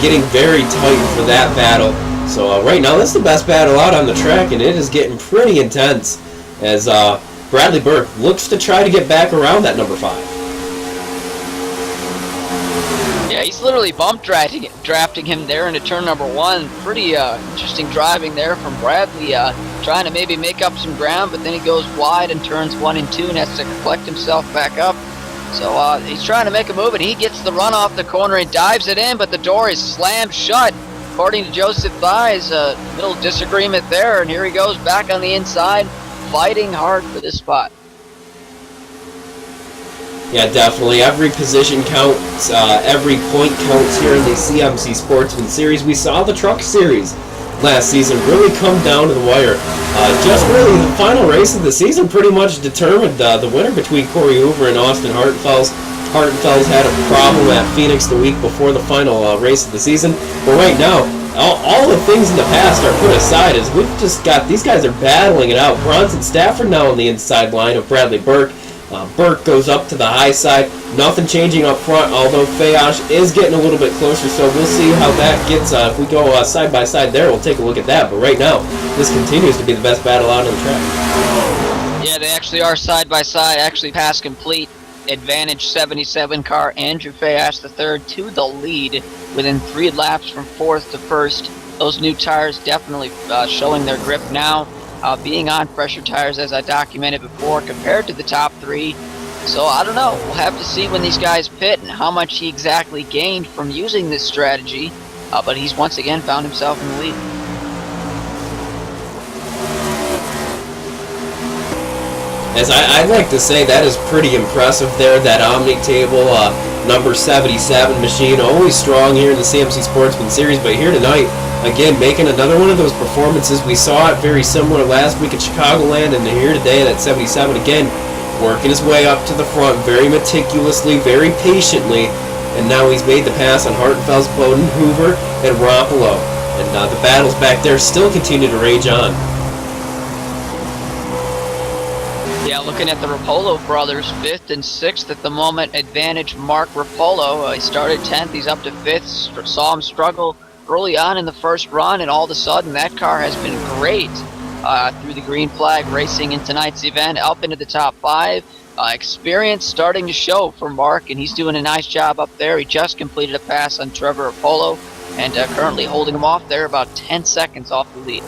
S1: getting very tight for that battle. So right now, this is the best battle out on the track, and it is getting pretty intense as Bradley Burke looks to try to get back around that number 5.
S2: Yeah, he's literally bump drafting him there into turn number 1. Pretty interesting driving there from Bradley, trying to maybe make up some ground, but then he goes wide in turns 1 and 2 and has to collect himself back up. So he's trying to make a move, and he gets the run off the corner and dives it in, but the door is slammed shut. According to Joseph Thies, little disagreement there, and here he goes back on the inside, fighting hard for this spot.
S1: Yeah, definitely. Every position counts, every point counts here in the CMC Sportsman Series. We saw the Truck Series last season really come down to the wire. Just really the final race of the season pretty much determined the winner between Corey Hoover and Austin Hartenfels. Hartenfels had a problem at Phoenix the week before the final race of the season. But right now, all the things in the past are put aside as we've just got, these guys are battling it out. Bronson Stafford now on the inside line of Bradley Burke. Burke goes up to the high side. Nothing changing up front, although Fayash is getting a little bit closer, so we'll see how that gets. If we go side by side there, we'll take a look at that. But right now, this continues to be the best battle out on the track.
S2: Yeah, they actually are side by side, actually pass complete. Advantage 77 car, Andrew Fayash III to the lead within 3 laps from 4th to 1st. Those new tires definitely showing their grip now. Being on pressure tires, as I documented before, compared to the top 3. So I don't know. We'll have to see when these guys pit and how much he exactly gained from using this strategy. But he's once again found himself in the lead.
S1: As I'd like to say, that is pretty impressive there, that Omni table, number 77 machine, always strong here in the CMC Sportsman Series, but here tonight, again, making another one of those performances. We saw it very similar last week at Chicagoland, and here today, that 77 again, working his way up to the front very meticulously, very patiently, and now he's made the pass on Hartenfels, Bowden, Hoover, and Rompolo. And the battles back there still continue to rage on.
S2: Yeah, looking at the Rapolo brothers, 5th and 6th at the moment. Advantage Mark Rapolo. He started 10th. He's up to 5th. Saw him struggle early on in the first run, and all of a sudden that car has been great through the green flag racing in tonight's event, up into the top 5. Experience starting to show for Mark, and he's doing a nice job up there. He just completed a pass on Trevor Rapolo, and currently holding him off there about 10 seconds off the lead.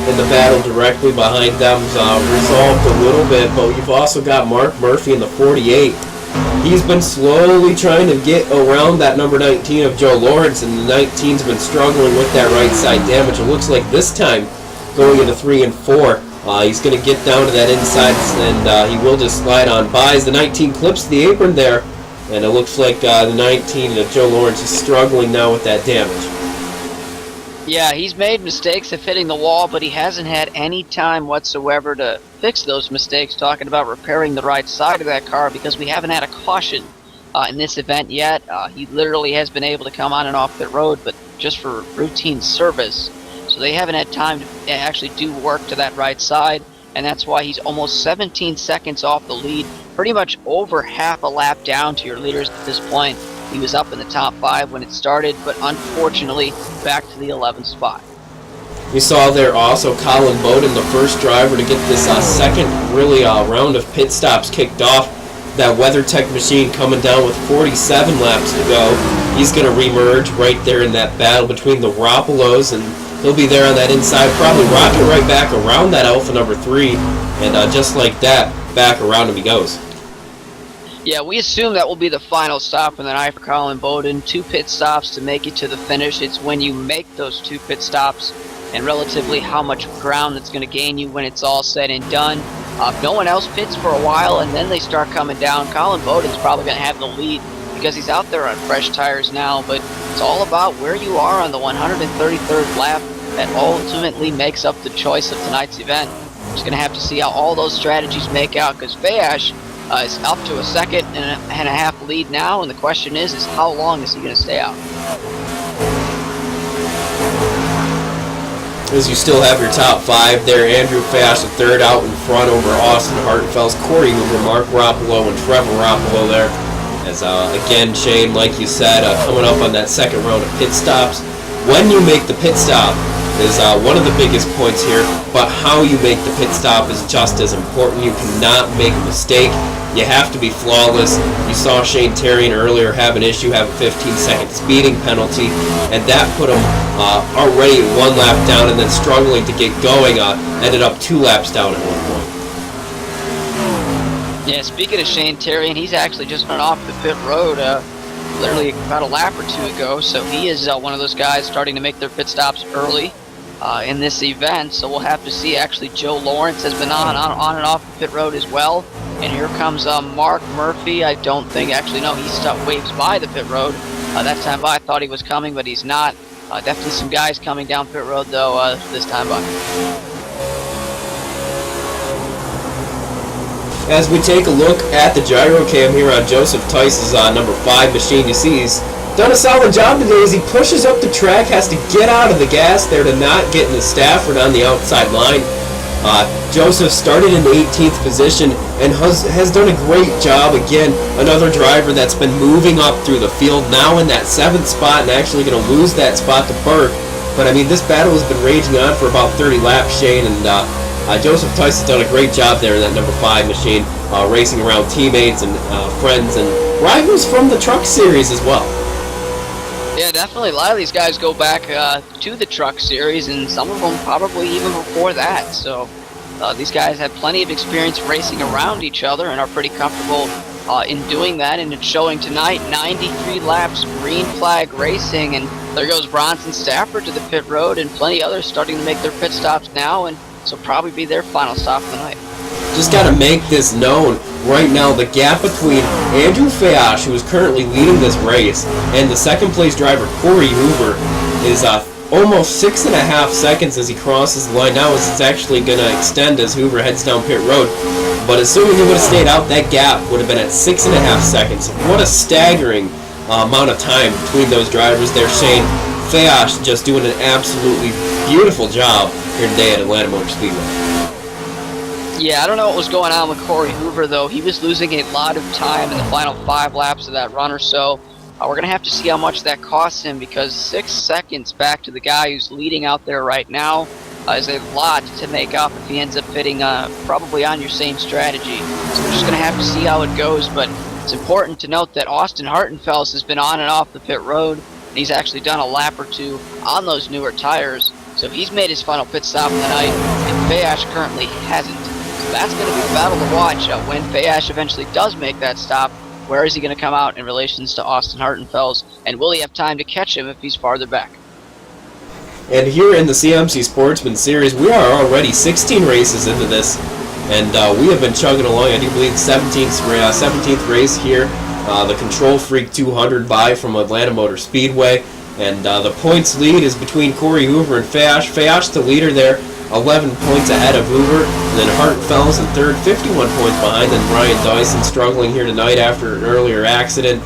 S1: In the battle directly behind them resolved a little bit, but you've also got Mark Murphy in the 48. He's been slowly trying to get around that number 19 of Joe Lawrence, and the 19's been struggling with that right side damage. It looks like this time, going into 3 and 4, he's going to get down to that inside, and he will just slide on by as the 19 clips the apron there, and it looks like the 19 of Joe Lawrence is struggling now with that damage.
S2: Yeah, he's made mistakes of hitting the wall, but he hasn't had any time whatsoever to fix those mistakes, talking about repairing the right side of that car, because we haven't had a caution in this event yet. He literally has been able to come on and off pit road, but just for routine service. So they haven't had time to actually do work to that right side, and that's why he's almost 17 seconds off the lead, pretty much over half a lap down to your leaders at this point. He was up in the top 5 when it started, but unfortunately back to the 11th spot.
S1: We saw there also Colin Bowden, the first driver to get this second really round of pit stops kicked off. That WeatherTech machine coming down with 47 laps to go. He's going to remerge right there in that battle between the Rapolos, and he'll be there on that inside, probably rocket right back around that Alpha number 3, and just like that, back around him he goes.
S2: Yeah, we assume that will be the final stop in the night for Colin Bowden. 2 pit stops to make it to the finish. It's when you make those 2 pit stops and relatively how much ground that's going to gain you when it's all said and done. If no one else pits for a while and then they start coming down, Colin Bowden's probably going to have the lead because he's out there on fresh tires now, but it's all about where you are on the 133rd lap that ultimately makes up the choice of tonight's event. We're just going to have to see how all those strategies make out, because Fayash is up to a 2.5 second lead now, and the question is how long is he going to stay out?
S1: As you still have your top 5 there, Andrew Fash, the 3rd out in front over Austin Hartenfels, Corey Hoover, Mark Rapolo, and Trevor Rapolo there. As again, Shane, like you said, coming up on that 2nd round of pit stops. When you make the pit stop is one of the biggest points here, but how you make the pit stop is just as important. You cannot make a mistake. You have to be flawless. You saw Shane Terrian earlier have an issue, have a 15-second speeding penalty, and that put him already 1 lap down, and then struggling to get going, ended up 2 laps down at one point.
S2: Yeah, speaking of Shane Terrian, he's actually just went off the pit road literally about a lap or 2 ago, so he is one of those guys starting to make their pit stops early in this event. So we'll have to see. Actually, Joe Lawrence has been on and off the pit road as well. And here comes Mark Murphy. I don't think, actually, no, he waves by the pit road. That time by, I thought he was coming, but he's not. Definitely some guys coming down pit road, though, this time by.
S1: As we take a look at the gyro cam here on Joseph Tice's number 5 machine, you see he's done a solid job today as he pushes up the track, has to get out of the gas there to not get into Stafford on the outside line. Joseph started in 18th position and has done a great job. Again, another driver that's been moving up through the field, now in that 7th spot and actually going to lose that spot to Burke. But I mean, this battle has been raging on for about 30 laps, Shane, and Joseph Tice has done a great job there in that number 5 machine, racing around teammates and friends and rivals from the Truck Series as well.
S2: Yeah, definitely. A lot of these guys go back to the Truck Series, and some of them probably even before that. So these guys have plenty of experience racing around each other and are pretty comfortable in doing that, and it's showing tonight. 93 laps, green flag racing, and there goes Bronson Stafford to the pit road, and plenty others starting to make their pit stops now, and so probably be their final stop of the night.
S1: Just got to make this known right now. The gap between Andrew Fayash, who is currently leading this race, and the 2nd place driver Corey Hoover is almost 6.5 seconds as he crosses the line. Now it's actually going to extend as Hoover heads down pit road. But assuming he would have stayed out, that gap would have been at 6.5 seconds. What a staggering amount of time between those drivers there, Shane. Fayash just doing an absolutely beautiful job here today at Atlanta Motor Speedway.
S2: Yeah, I don't know what was going on with Corey Hoover, though. He was losing a lot of time in the final 5 laps of that run or so. We're going to have to see how much that costs him, because 6 seconds back to the guy who's leading out there right now is a lot to make up if he ends up fitting probably on your same strategy. So we're just going to have to see how it goes, but it's important to note that Austin Hartenfels has been on and off the pit road, and he's actually done a lap or 2 on those newer tires. So he's made his final pit stop of the night, and Fayash currently hasn't. So that's going to be a battle to watch when Fayash eventually does make that stop. Where is he going to come out in relations to Austin Hartenfels, and will he have time to catch him if he's farther back?
S1: And here in the CMC Sportsman Series, we are already 16 races into this, and we have been chugging along. I do believe the 17th race here, the Control Freak 200 buy from Atlanta Motor Speedway, and the points lead is between Corey Hoover and Fayash. Fayash the leader there, 11 points ahead of Hoover, and then Hartenfels in third, 51 points behind, then Ryan Dyson struggling here tonight after an earlier accident.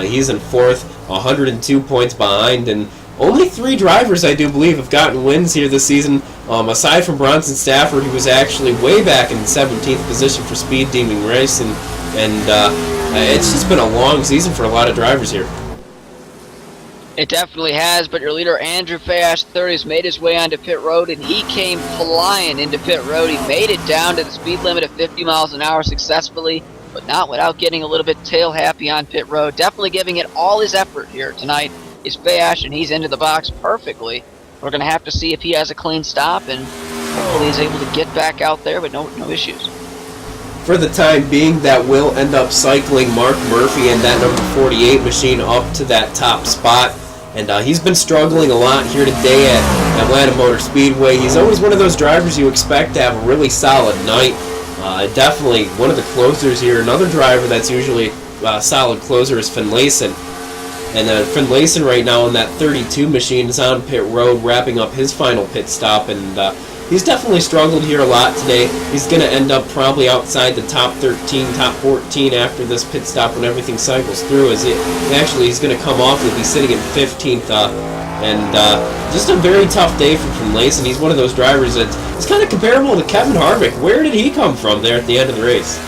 S1: He's in fourth, 102 points behind, and only 3 drivers, I do believe, have gotten wins here this season, aside from Bronson Stafford, who was actually way back in 17th position for Speed Demon Racing, and it's just been a long season for a lot of drivers here.
S2: It definitely has, but your leader, Andrew Fayash III, has made his way onto pit road, and he came flying into pit road. He made it down to the speed limit of 50 miles an hour successfully, but not without getting a little bit tail happy on pit road. Definitely giving it all his effort here tonight is Fayash, and he's into the box perfectly. We're going to have to see if he has a clean stop, and hopefully he's able to get back out there with no issues.
S1: For the time being, that will end up cycling Mark Murphy and that number 48 machine up to that top spot. And he's been struggling a lot here today at Atlanta Motor Speedway. He's always one of those drivers you expect to have a really solid night. Definitely one of the closers here. Another driver that's usually a solid closer is Finlayson. And Finlayson right now in that 32 machine is on pit road, wrapping up his final pit stop. And he's definitely struggled here a lot today. He's going to end up probably outside the top 13, top 14 after this pit stop when everything cycles through. He's going to come off, he'll be sitting in 15th. Just a very tough day for Finlayson. He's one of those drivers that's kind of comparable to Kevin Harvick. Where did he come from there at the end of the race?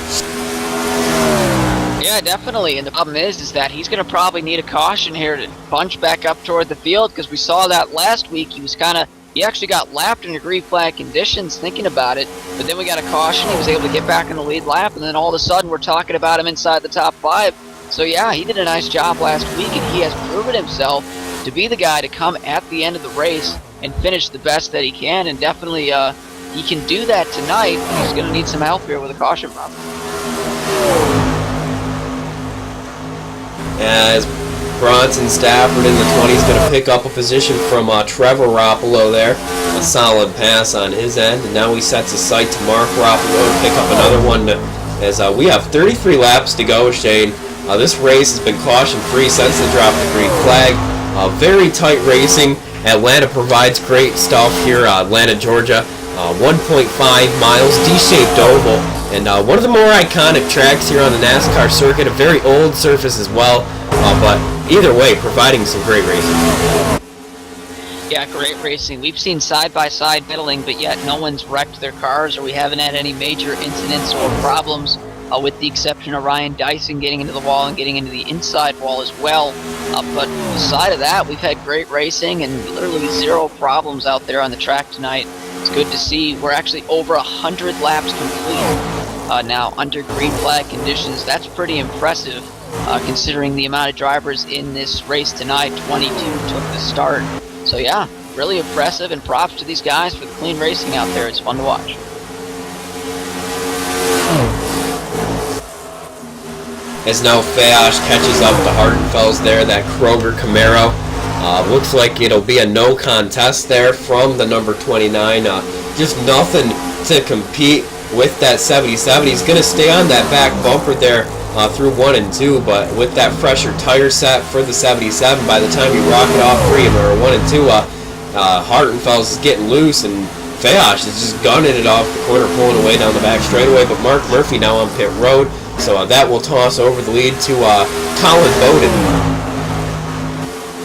S2: Yeah, definitely, and the problem is that he's going to probably need a caution here to punch back up toward the field, because we saw that last week. He actually got lapped in green flag conditions thinking about it, but then we got a caution. He was able to get back in the lead lap, and then all of a sudden we're talking about him inside the top 5. So yeah, he did a nice job last week, and he has proven himself to be the guy to come at the end of the race and finish the best that he can, and definitely he can do that tonight. He's going to need some help here with a caution problem.
S1: As Bronson Stafford in the 20s going to pick up a position from Trevor Roppolo there. A solid pass on his end, and now he sets his sight to Mark Roppolo to pick up another one as we have 33 laps to go, Shane. This race has been caution-free since they dropped the green flag. Very tight racing. Atlanta provides great stuff here. Atlanta, Georgia. 1.5 miles, D-shaped oval, and one of the more iconic tracks here on the NASCAR circuit, a very old surface as well, but either way, providing some great racing.
S2: Yeah, great racing. We've seen side-by-side battling, but yet no one's wrecked their cars, or we haven't had any major incidents or problems, with the exception of Ryan Dyson getting into the wall and getting into the inside wall as well. But beside of that, we've had great racing and literally 0 problems out there on the track tonight. It's good to see. We're actually over 100 laps complete now under green flag conditions. That's pretty impressive considering the amount of drivers in this race tonight. 22 took the start. So yeah, really impressive, and props to these guys for the clean racing out there. It's fun to watch.
S1: As now Fayash catches up to Hartenfels there, that Kroger Camaro. Looks like it'll be a no contest there from the number 29. Just nothing to compete with that 77. He's going to stay on that back bumper there through 1 and 2, but with that fresher tire set for the 77, by the time you rock it off 3 or 1 and 2, Hartenfels is getting loose, and Fayash is just gunning it off the corner, pulling away down the back straightaway. But Mark Murphy now on pit road, so that will toss over the lead to Colin Bowden.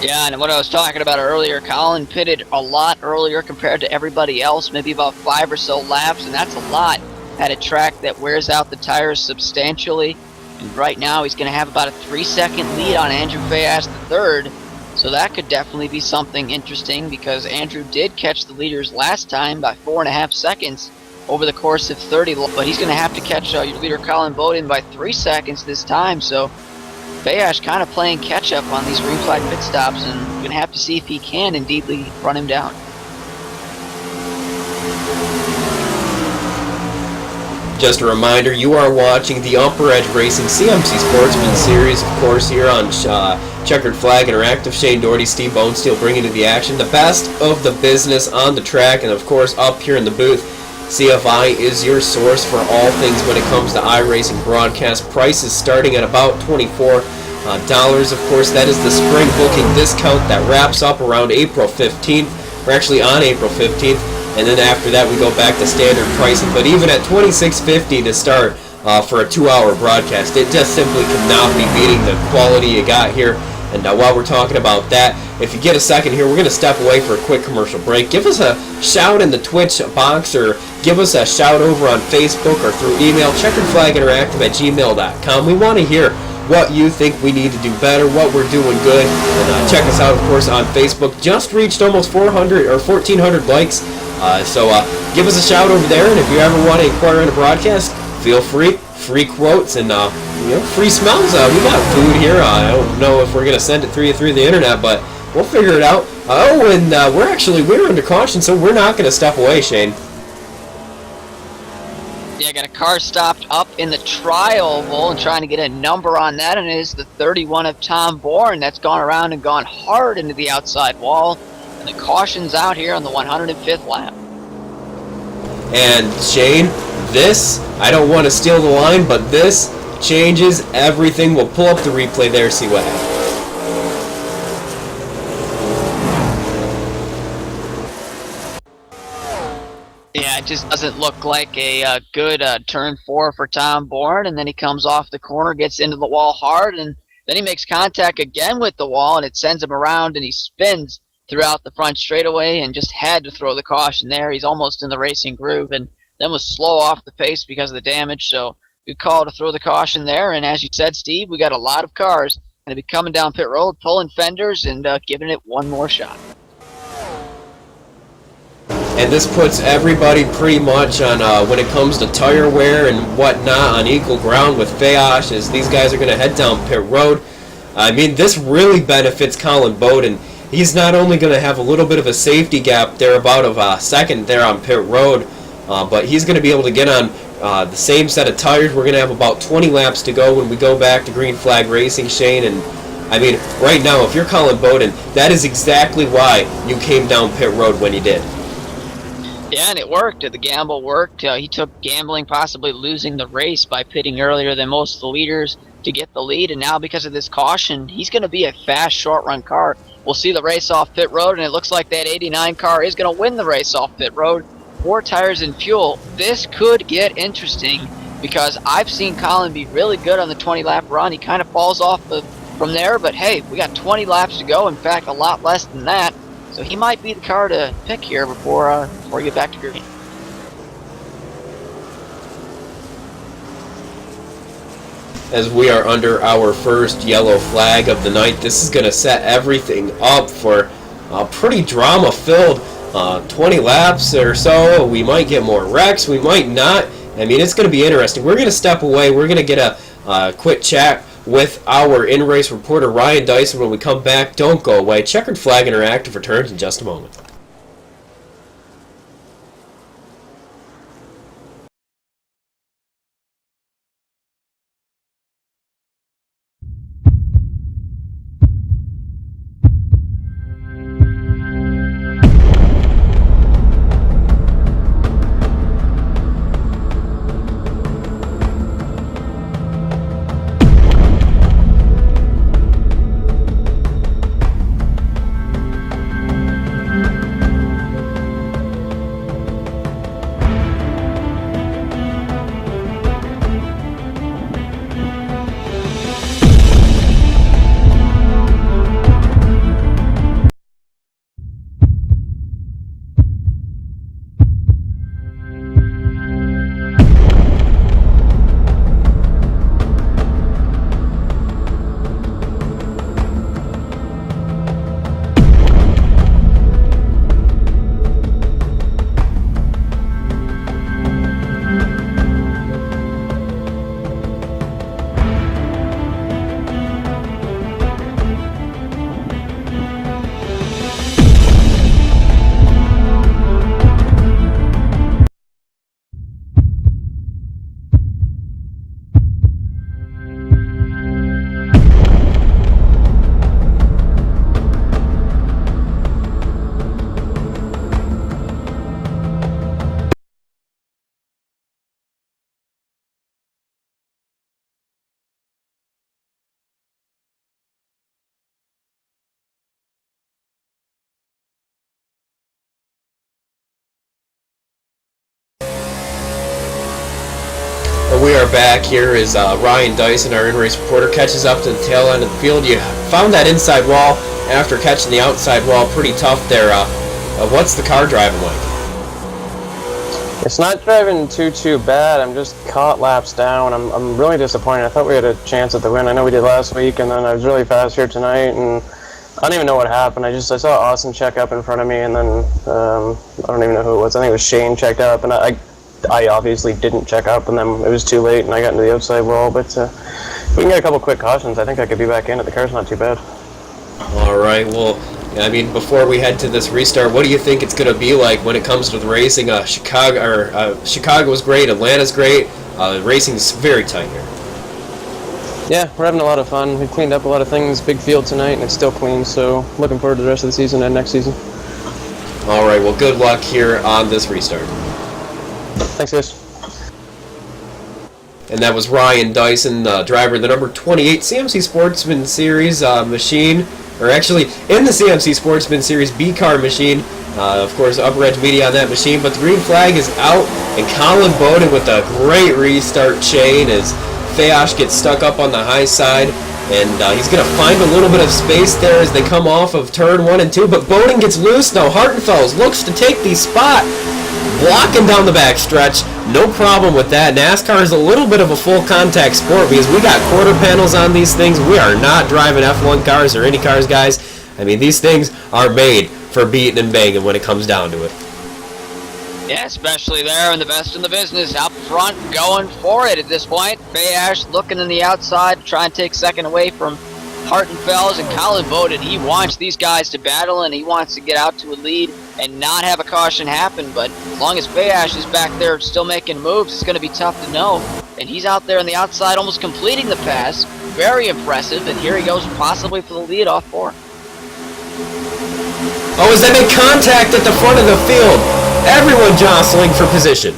S2: Yeah, and what I was talking about earlier, Colin pitted a lot earlier compared to everybody else, maybe about 5 or so laps, and that's a lot at a track that wears out the tires substantially. And right now he's going to have about a 3-second lead on Andrew Fayas III, so that could definitely be something interesting because Andrew did catch the leaders last time by 4.5 seconds over the course of 30, but he's going to have to catch your leader Colin Bowden by 3 seconds this time, so Fayas kind of playing catch-up on these green flag pit stops, and we're going to have to see if he can indeedly run him down.
S1: Just a reminder, you are watching the UpperEdge Racing CMC Sportsman Series, of course, here on Checkered Flag Interactive. Shane Doherty, Steve Bonesteel bringing to the action the best of the business on the track, and of course up here in the booth. CFI is your source for all things when it comes to iRacing broadcast. Prices starting at about $24. Of course, that is the spring booking discount that wraps up around April 15th, or actually on April 15th, and then after that we go back to standard pricing. But even at $26.50 to start for a 2-hour broadcast, it just simply cannot be beating the quality you got here. And while we're talking about that, if you get a second here, we're going to step away for a quick commercial break. Give us a shout in the Twitch box, or give us a shout over on Facebook or through email, checkeredflaginteractive@gmail.com. We want to hear what you think we need to do better, what we're doing good. And check us out, of course, on Facebook. Just reached almost 400 or 1,400 likes. So give us a shout over there, and if you ever want to inquire on a broadcast, feel free. Free quotes and free smells. We got food here. I don't know if we're gonna send it through the internet, but we'll figure it out. And we're under caution, so we're not gonna step away, Shane.
S2: Yeah, got a car stopped up in the tri-oval and trying to get a number on that, and it is the 31 of Tom Bourne that's gone around and gone hard into the outside wall, and the caution's out here on the 105th lap.
S1: And Shane, this, I don't want to steal the line, but this changes everything. We'll pull up the replay there, see what happens.
S2: Yeah, it just doesn't look like a good turn 4 for Tom Bourne, and then he comes off the corner, gets into the wall hard, and then he makes contact again with the wall, and it sends him around, and he spins throughout the front straightaway and just had to throw the caution there. He's almost in the racing groove, and then was slow off the pace because of the damage, so good call to throw the caution there. And as you said, Steve, we got a lot of cars going to be coming down pit road, pulling fenders, and giving it one more shot.
S1: And this puts everybody pretty much on, when it comes to tire wear and whatnot, on equal ground with Fayas, as these guys are going to head down pit road. I mean, this really benefits Colin Bowden. He's not only going to have a little bit of a safety gap there, about of a second there on pit road, but he's going to be able to get on the same set of tires. We're going to have about 20 laps to go when we go back to Green Flag Racing, Shane. And I mean, right now, if you're Colin Bowden, that is exactly why you came down pit road when you did.
S2: Yeah, and it worked. The gamble worked. He took gambling, possibly losing the race by pitting earlier than most of the leaders to get the lead. And now, because of this caution, he's going to be a fast short-run car. We'll see the race off pit road, and it looks like that 89 car is going to win the race off pit road. 4 tires and fuel. This could get interesting because I've seen Colin be really good on the 20-lap run. He kind of falls off from there, but hey, we got 20 laps to go. In fact, a lot less than that. So he might be the car to pick here before we get back to green.
S1: As we are under our first yellow flag of the night, this is going to set everything up for a pretty drama-filled 20 laps or so. We might get more wrecks, we might not. I mean, it's going to be interesting. We're going to step away. We're going to get a quick chat with our in-race reporter, Ryan Dyson, when we come back. Don't go away. Checkered Flag Interactive returns in just a moment. And we are back here as Ryan Dyson, our in-race reporter, catches up to the tail end of the field. You found that inside wall after catching the outside wall. Pretty tough there. What's the car driving like?
S3: It's not driving too bad. I'm just caught laps down. I'm really disappointed. I thought we had a chance at the win. I know we did last week, and then I was really fast here tonight, and I don't even know what happened. I saw Austin check up in front of me, and then I don't even know who it was. I think it was Shane checked up, and I obviously didn't check up, and then it was too late, and I got into the outside wall. But if we can get a couple quick cautions, I think I could be back in it. The car's not too bad.
S1: All right, well, I mean, before we head to this restart, what do you think it's going to be like when it comes to the racing? Chicago's great, Atlanta's great. Racing's very tight here.
S3: Yeah, we're having a lot of fun. We've cleaned up a lot of things. Big field tonight, and it's still clean, so looking forward to the rest of the season and next season.
S1: All right, well, good luck here on this restart.
S3: Thanks, guys.
S1: And that was Ryan Dyson, driver of the number 28 CMC Sportsman Series machine, or actually in the CMC Sportsman Series B car machine. Of course, UpperEdge Media on that machine, but the green flag is out, and Colin Bowden with a great restart chain as Fayash gets stuck up on the high side, and he's going to find a little bit of space there as they come off of turn 1 and 2, but Bowden gets loose now. Hartenfels looks to take the spot, blocking down the backstretch. No problem with that. NASCAR is a little bit of a full contact sport because we got quarter panels on these things. We are not driving F1 cars or any cars, guys. I mean, these things are made for beating and banging when it comes down to it.
S2: Yeah, especially there in the best in the business, out front, going for it at this point. Fayash looking in the outside to try and take second away from Hartenfels, and Colin Bowden. He wants these guys to battle, and he wants to get out to a lead and not have a caution happen. But as long as Fayash is back there still making moves, it's going to be tough to know. And he's out there on the outside almost completing the pass. Very impressive, and here he goes possibly for the lead off 4.
S1: Oh, as they make contact at the front of the field. Everyone jostling for position.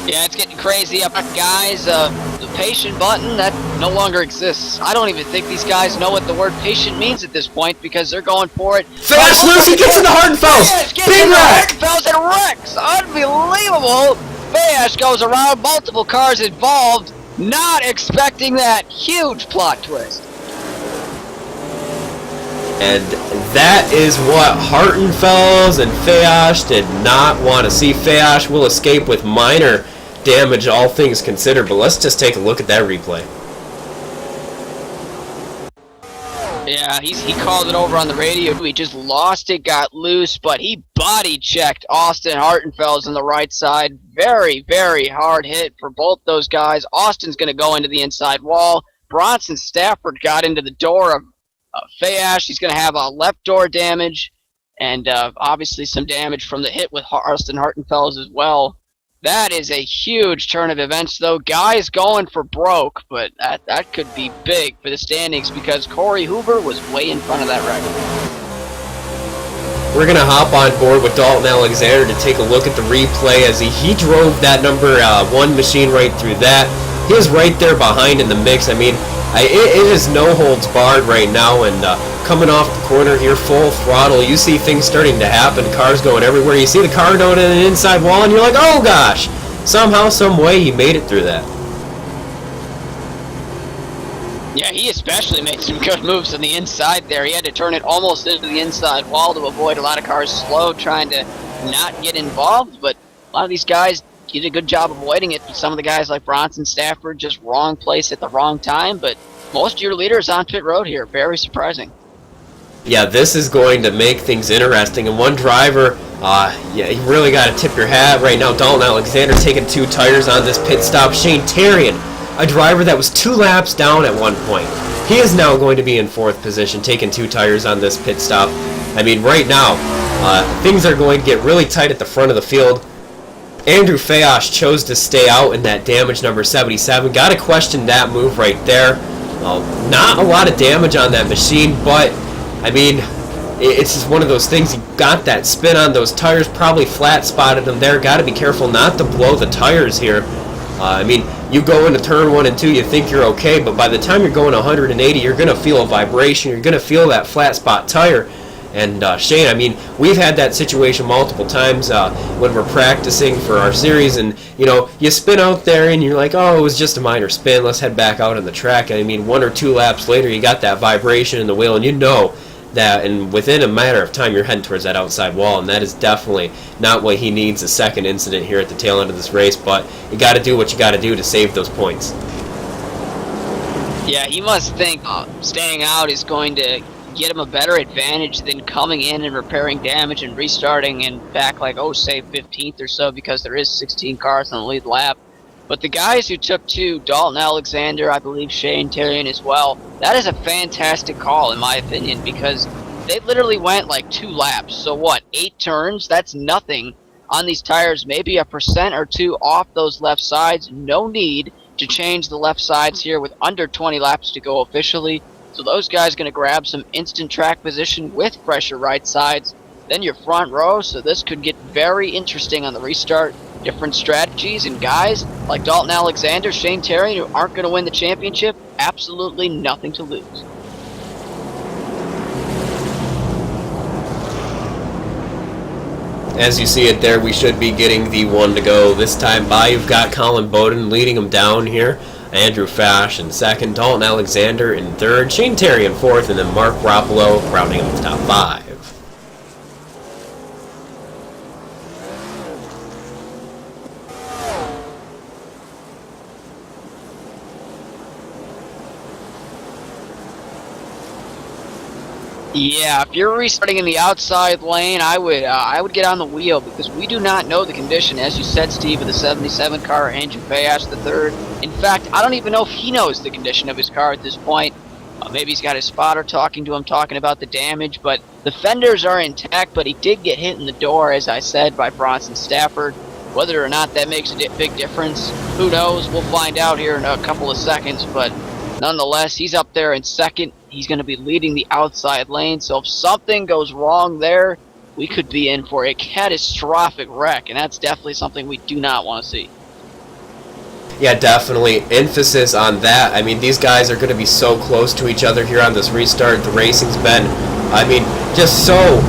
S2: Yeah, it's getting crazy up, guys. The patient button, that no longer exists. I don't even think these guys know what the word patient means at this point because they're going for it.
S1: Fast loose, he gets into Hartenfels. Big wreck.
S2: Hartenfels and wrecks. Unbelievable. Fayash goes around, multiple cars involved, not expecting that. Huge plot twist.
S1: And that is what Hartenfels and Fayash did not want to see. Fayash will escape with minor damage, all things considered, but let's just take a look at that replay.
S2: Yeah, he called it over on the radio. He just lost it, got loose, but he body checked Austin Hartenfels on the right side. Very, very hard hit for both those guys. Austin's going to go into the inside wall. Bronson Stafford got into the door of Fayash. He's going to have a left door damage, and obviously some damage from the hit with Austin Hartenfels as well. That is a huge turn of events, though. Guys going for broke, but that could be big for the standings because Corey Hoover was way in front of that record.
S1: We're going to hop on board with Dalton Alexander to take a look at the replay as he drove that number 1 machine right through that. He was right there behind in the mix. I mean, it is no holds barred right now, and coming off the corner here full throttle, you see things starting to happen, cars going everywhere. You see the car going in an inside wall, and you're like, oh gosh, somehow, some way he made it through that.
S2: Yeah, he especially made some good moves on the inside there. He had to turn it almost into the inside wall to avoid a lot of cars slow, trying to not get involved, but a lot of these guys did a good job avoiding it. Some of the guys like Bronson Stafford, just wrong place at the wrong time, but most of your leaders on pit road here. Very surprising.
S1: Yeah, this is going to make things interesting. And one driver, yeah, you really got to tip your hat right now. Dalton Alexander taking 2 tires on this pit stop. Shane Terrian, a driver that was 2 laps down at one point. He is now going to be in 4th position, taking 2 tires on this pit stop. I mean, right now, things are going to get really tight at the front of the field. Andrew Fayash chose to stay out in that damage number 77. Got to question that move right there. Not a lot of damage on that machine, but, I mean, it's just one of those things. He got that spin on those tires, probably flat spotted them there. Got to be careful not to blow the tires here. I mean, you go into turn 1 and 2, you think you're okay, but by the time you're going 180, you're going to feel a vibration. You're going to feel that flat spot tire. And Shane, I mean, we've had that situation multiple times when we're practicing for our series, and you spin out there and you're like, oh, it was just a minor spin, let's head back out on the track. And I mean, 1 or 2 laps later, you got that vibration in the wheel, and you know that, and within a matter of time, you're heading towards that outside wall, and that is definitely not what he needs. A second incident here at the tail end of this race, but you got to do what you got to do to save those points.
S2: Yeah, he must think staying out is going to get him a better advantage than coming in and repairing damage and restarting and back like, oh, say 15th or so, because there is 16 cars on the lead lap. But the guys who took 2, Dalton Alexander, I believe Shane Terrian as well, that is a fantastic call in my opinion, because they literally went like 2 laps. So what, 8 turns? That's nothing on these tires. Maybe 1% or 2 off those left sides. No need to change the left sides here with under 20 laps to go officially. So those guys going to grab some instant track position with fresher right sides. Then your front row, so this could get very interesting on the restart. Different strategies, and guys like Dalton Alexander, Shane Terrian, who aren't going to win the championship, absolutely nothing to lose.
S1: As you see it there, we should be getting the 1 to go this time by. You've got Colin Bowden leading him down here. Andrew Fash in 2nd, Dalton Alexander in 3rd, Shane Terry in 4th, and then Mark Roppolo rounding up the top 5.
S2: Yeah, if you're restarting in the outside lane, I would get on the wheel, because we do not know the condition, as you said, Steve, of the 77 car, Andrew Fayash III. In fact, I don't even know if he knows the condition of his car at this point. Maybe he's got his spotter talking to him, talking about the damage, but the fenders are intact, but he did get hit in the door, as I said, by Bronson Stafford. Whether or not that makes a big difference, who knows? We'll find out here in a couple of seconds, but nonetheless, he's up there in 2nd. He's going to be leading the outside lane, so if something goes wrong there, we could be in for a catastrophic wreck, and that's definitely something we do not want to see.
S1: Yeah, definitely. Emphasis on that. I mean, these guys are going to be so close to each other here on this restart. The racing's been, just so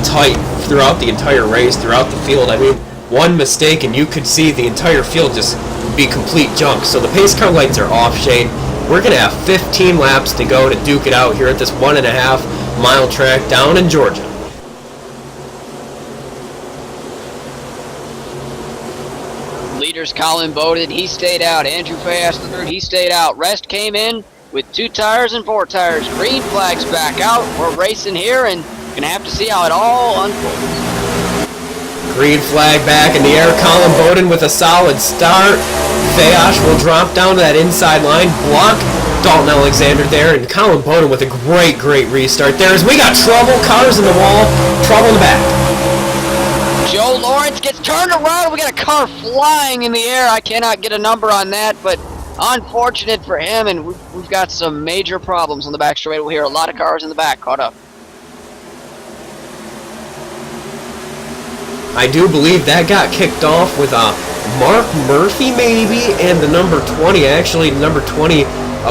S1: tight throughout the entire race, throughout the field. I mean, one mistake and you could see the entire field just be complete junk. So the pace car lights are off, Shane. We're going to have 15 laps to go to duke it out here at this 1.5 mile track down in Georgia.
S2: Leaders Colin Bowden, he stayed out. Andrew Fayash III, he stayed out. Rest came in with 2 tires and 4 tires. Green flag's back out. We're racing here, and going to have to see how it all unfolds.
S1: Green flag back in the air. Colin Bowden with a solid start. Fayash will drop down to that inside line, block Dalton Alexander there, and Colin Bowden with a great restart there as we got trouble, cars in the wall, trouble in the back.
S2: Joe Lawrence gets turned around. We got a car flying in the air. I cannot get a number on that, but unfortunate for him, and we've got some major problems on the back straightaway here. A lot of cars in the back caught up.
S1: I do believe that got kicked off with Mark Murphy maybe, and the number 20. Actually, number 20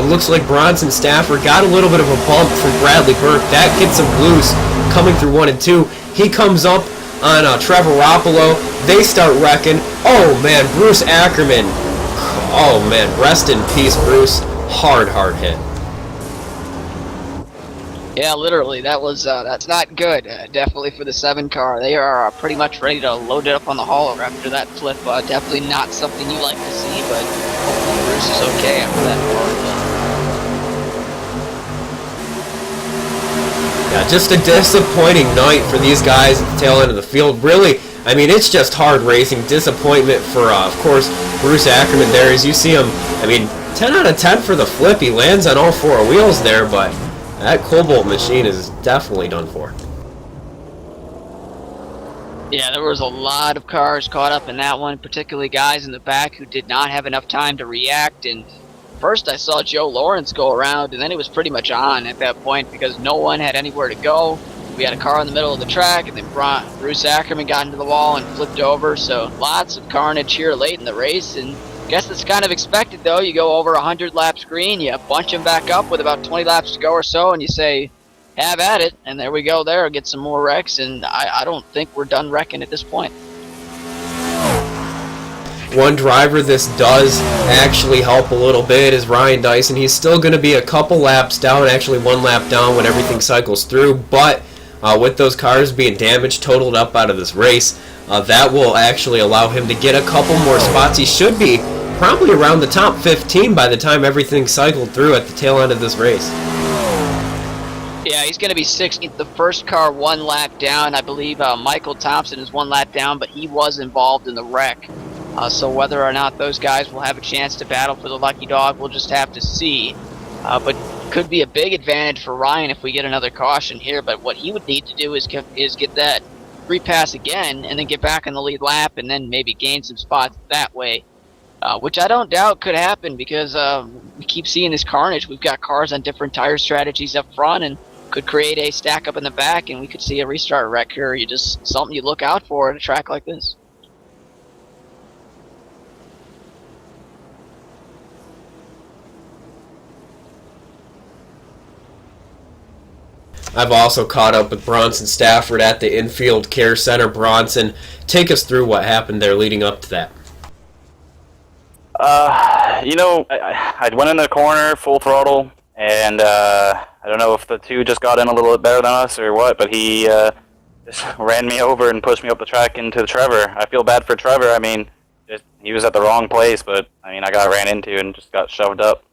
S1: looks like Bronson Stafford got a little bit of a bump from Bradley Burke. That gets him loose coming through 1 and 2. He comes up on Trevor Roppolo. They start wrecking. Oh man, Bruce Ackerman. Oh man, rest in peace, Bruce. Hard hit.
S2: Yeah, literally, that's not good. Definitely for the 7 car. They are pretty much ready to load it up on the hauler after that flip. Definitely not something you like to see, but hopefully Bruce is okay after that.
S1: Yeah, just a disappointing night for these guys at the tail end of the field. Really, I mean, it's just hard racing. Disappointment for, of course, Bruce Ackerman there. As you see him, 10 out of 10 for the flip. He lands on all 4 wheels there, but that Cobalt machine is definitely done for.
S2: Yeah, there was a lot of cars caught up in that one, particularly guys in the back who did not have enough time to react. And first I saw Joe Lawrence go around, and then it was pretty much on at that point because no one had anywhere to go. We had a car in the middle of the track, and then Bruce Ackerman got into the wall and flipped over. So lots of carnage here late in the race, and I guess that's kind of expected, though. You go over 100 laps green, you bunch them back up with about 20 laps to go or so, and you say, have at it. And there we go there, get some more wrecks, and I don't think we're done wrecking at this point.
S1: One driver this does actually help a little bit is Ryan Dyson. He's still going to be a couple laps down, actually 1 lap down when everything cycles through, but with those cars being damaged, totaled up out of this race, that will actually allow him to get a couple more spots. He should be probably around the top 15 by the time everything cycled through at the tail end of this race.
S2: Yeah, he's going to be 16th. The first car 1 lap down. I believe Michael Thompson is 1 lap down, but he was involved in the wreck. So whether or not those guys will have a chance to battle for the lucky dog, we'll just have to see. But could be a big advantage for Ryan if we get another caution here. But what he would need to do is get that repass again and then get back in the lead lap and then maybe gain some spots that way. Which I don't doubt could happen because we keep seeing this carnage. We've got cars on different tire strategies up front and could create a stack up in the back, and we could see a restart wreck here. Something you look out for at a track like this.
S1: I've also caught up with Bronson Stafford at the Infield Care Center. Bronson, take us through what happened there leading up to that.
S4: I went in the corner full throttle, and I don't know if the two just got in a little bit better than us or what, but he just ran me over and pushed me up the track into Trevor. I feel bad for Trevor. I mean, he was at the wrong place, but I got ran into and just got shoved up.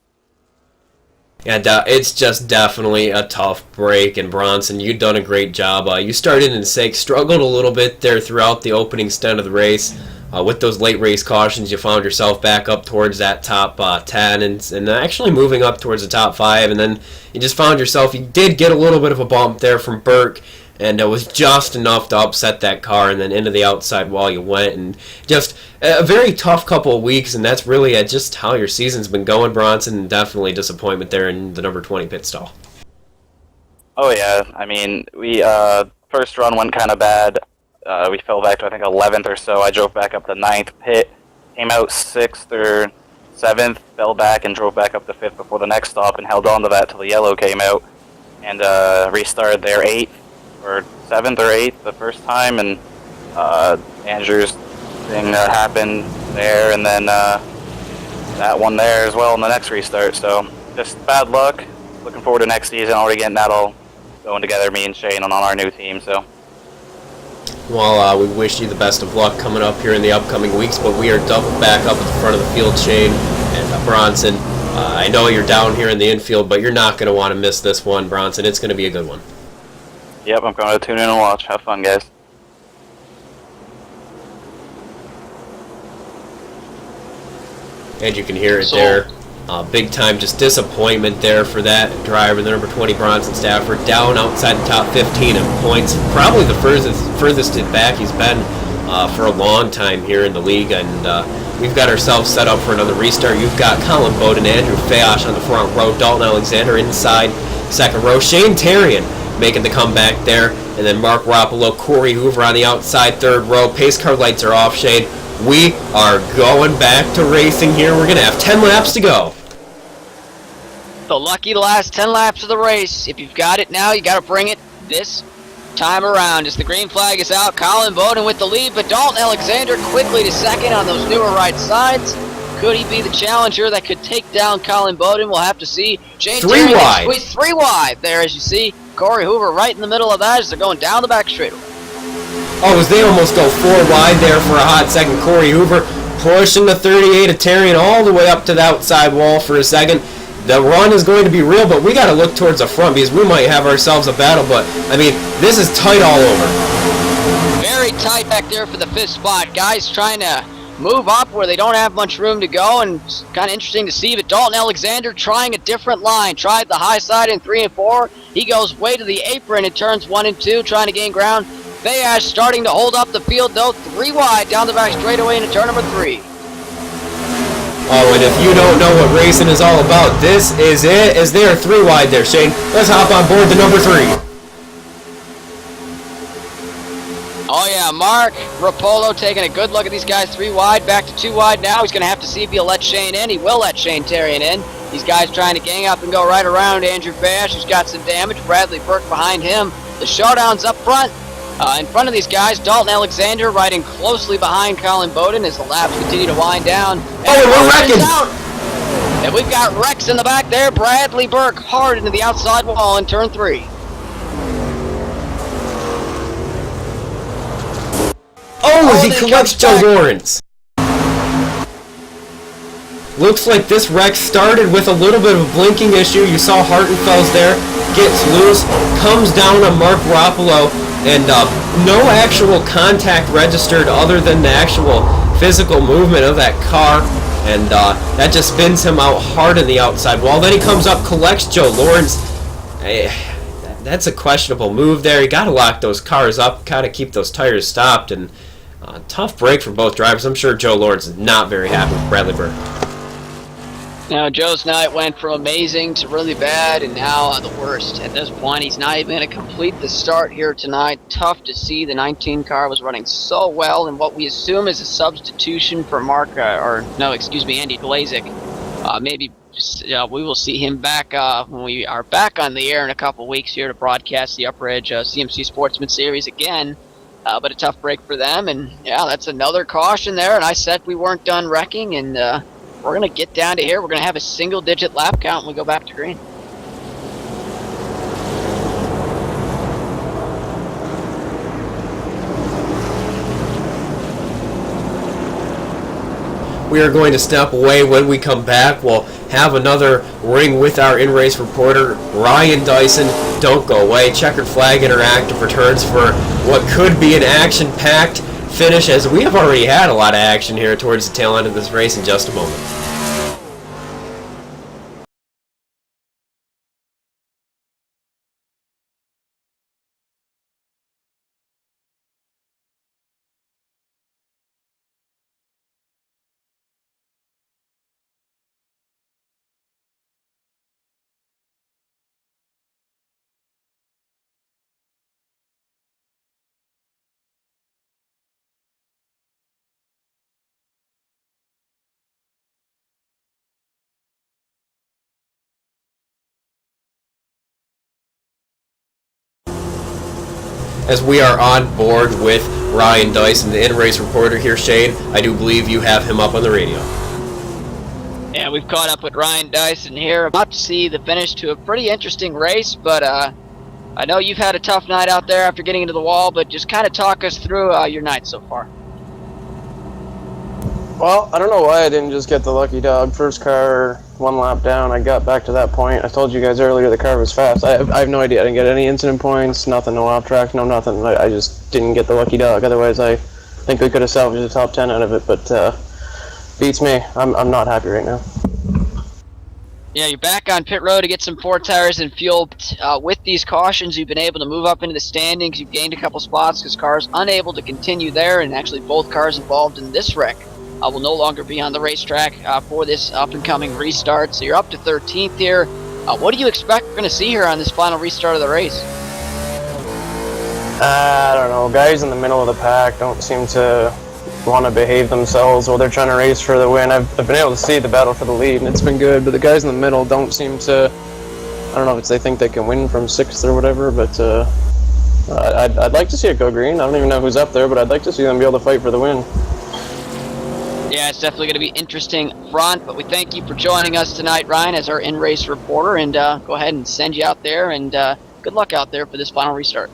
S1: Yeah, it's just definitely a tough break, and Bronson, you've done a great job. You started in 6th, struggled a little bit there throughout the opening stint of the race. With those late race cautions, you found yourself back up towards that top 10 and actually moving up towards the top 5, and then you just found yourself, you did get a little bit of a bump there from Burke, and it was just enough to upset that car, and then into the outside wall you went, and just a very tough couple of weeks, and that's really just how your season's been going, Bronson, and definitely disappointment there in the number 20 pit stall.
S4: Oh yeah, we first run went kind of bad. We fell back to I think 11th or so. I drove back up to 9th pit, came out 6th or 7th, fell back and drove back up to 5th before the next stop and held on to that till the yellow came out, and restarted there 8th or 7th or 8th the first time, and Andrew's thing happened there, and then that one there as well in the next restart. So just bad luck. Looking forward to next season, already getting that all going together, me and Shane, on our new team. So.
S1: Well, we wish you the best of luck coming up here in the upcoming weeks, but we are double back up at the front of the field, Shane and Bronson. I know you're down here in the infield, but you're not going to want to miss this one, Bronson. It's going to be a good one.
S4: Yep, I'm going to tune in and watch. Have fun, guys.
S1: And you can hear it there. Big time just disappointment there for that driver, the number 20 Bronson Stafford, down outside the top 15 in points. Probably the furthest back he's been for a long time here in the league, and we've got ourselves set up for another restart. You've got Colin Bowden, Andrew Fayosh on the front row, Dalton Alexander inside second row, Shane Terrian making the comeback there, and then Mark Roppolo, Corey Hoover on the outside third row. Pace car lights are off, Shane. We are going back to racing here. We're going to have 10 laps to go.
S2: The lucky last 10 laps of the race. If you've got it now, you got to bring it this time around. As the green flag is out, Colin Bowden with the lead, but Dalton Alexander quickly to second on those newer right sides. Could he be the challenger that could take down Colin Bowden? We'll have to see. Shane
S1: three wide.
S2: Squeezed 3 wide there, as you see. Corey Hoover right in the middle of that as they're going down the back straightaway.
S1: Oh, as they almost go 4 wide there for a hot second. Corey Hoover pushing the 38 of Terrian all the way up to the outside wall for a second. The run is going to be real, but we got to look towards the front because we might have ourselves a battle. But, this is tight all over.
S2: Very tight back there for the 5th spot. Guys trying to move up where they don't have much room to go, and it's kind of interesting to see. But Dalton Alexander trying a different line. Tried the high side in 3 and 4. He goes way to the apron in turns 1 and 2, trying to gain ground. Fayash starting to hold up the field, though. 3 wide down the back straightaway into turn number 3.
S1: Oh, and if you don't know what racing is all about, this is it, as they are 3 wide there, Shane. Let's hop on board the number 3.
S2: Oh yeah, Mark Rapolo taking a good look at these guys. 3 wide, back to 2 wide now. He's going to have to see if he'll let Shane in. He will let Shane Terrian in. These guys trying to gang up and go right around Andrew Fash, who's got some damage. Bradley Burke behind him. The showdown's up front. In front of these guys, Dalton Alexander riding closely behind Colin Bowden as the laps continue to wind down. And
S1: we're wrecking!
S2: And we've got Rex in the back there. Bradley Burke hard into the outside wall in turn 3.
S1: As he collects Joe Lawrence. Looks like this wreck started with a little bit of a blinking issue. You saw Hartenfels there, gets loose, comes down on Mark Garoppolo, and no actual contact registered other than the actual physical movement of that car, and that just spins him out hard on the outside wall. Then he comes up, collects Joe Lawrence. That's a questionable move there. You got to lock those cars up, got to keep those tires stopped, and tough break for both drivers. I'm sure Joe Lawrence is not very happy with Bradley Burke.
S2: Now, Joe's night went from amazing to really bad, and now the worst. At this point, he's not even going to complete the start here tonight. Tough to see. The 19 car was running so well, and what we assume is a substitution for Andy Glazik. Maybe we will see him back when we are back on the air in a couple weeks here to broadcast the UpperEdge CMC Sportsman Series again. But a tough break for them, and yeah, that's another caution there. And I said we weren't done wrecking, and we're going to get down to here. We're going to have a single-digit lap count when we go back to green.
S1: We are going to step away. When we come back, we'll have another ring with our in-race reporter, Ryan Dyson. Don't go away. Checkered Flag Interactive returns for what could be an action-packed finish, as we have already had a lot of action here towards the tail end of this race in just a moment. As we are on board with Ryan Dyson, the in-race reporter here, Shane, I do believe you have him up on the radio.
S2: Yeah, we've caught up with Ryan Dyson here. About to see the finish to a pretty interesting race, but I know you've had a tough night out there after getting into the wall, but just kind of talk us through your night so far.
S3: Well, I don't know why I didn't just get the lucky dog. First car, one lap down, I got back to that point. I told you guys earlier the car was fast. I have no idea. I didn't get any incident points, nothing, no off track, no nothing. I just didn't get the lucky dog. Otherwise, I think we could have salvaged the top 10 out of it, but beats me. I'm not happy right now.
S2: Yeah, you're back on pit road to get some 4 tires and fuel. With these cautions, you've been able to move up into the standings. You've gained a couple spots because cars unable to continue there, and actually both cars involved in this wreck will no longer be on the racetrack for this up-and-coming restart. So you're up to 13th here. What do you expect we're going to see here on this final restart of the race?
S3: I don't know. Guys in the middle of the pack don't seem to want to behave themselves while they're trying to race for the win. I've been able to see the battle for the lead, and it's been good, but the guys in the middle don't seem to... I don't know if it's they think they can win from 6th or whatever, but I'd like to see it go green. I don't even know who's up there, but I'd like to see them be able to fight for the win.
S2: Yeah, it's definitely going to be interesting front, but we thank you for joining us tonight, Ryan, as our in-race reporter, and go ahead and send you out there, and good luck out there for this final restart.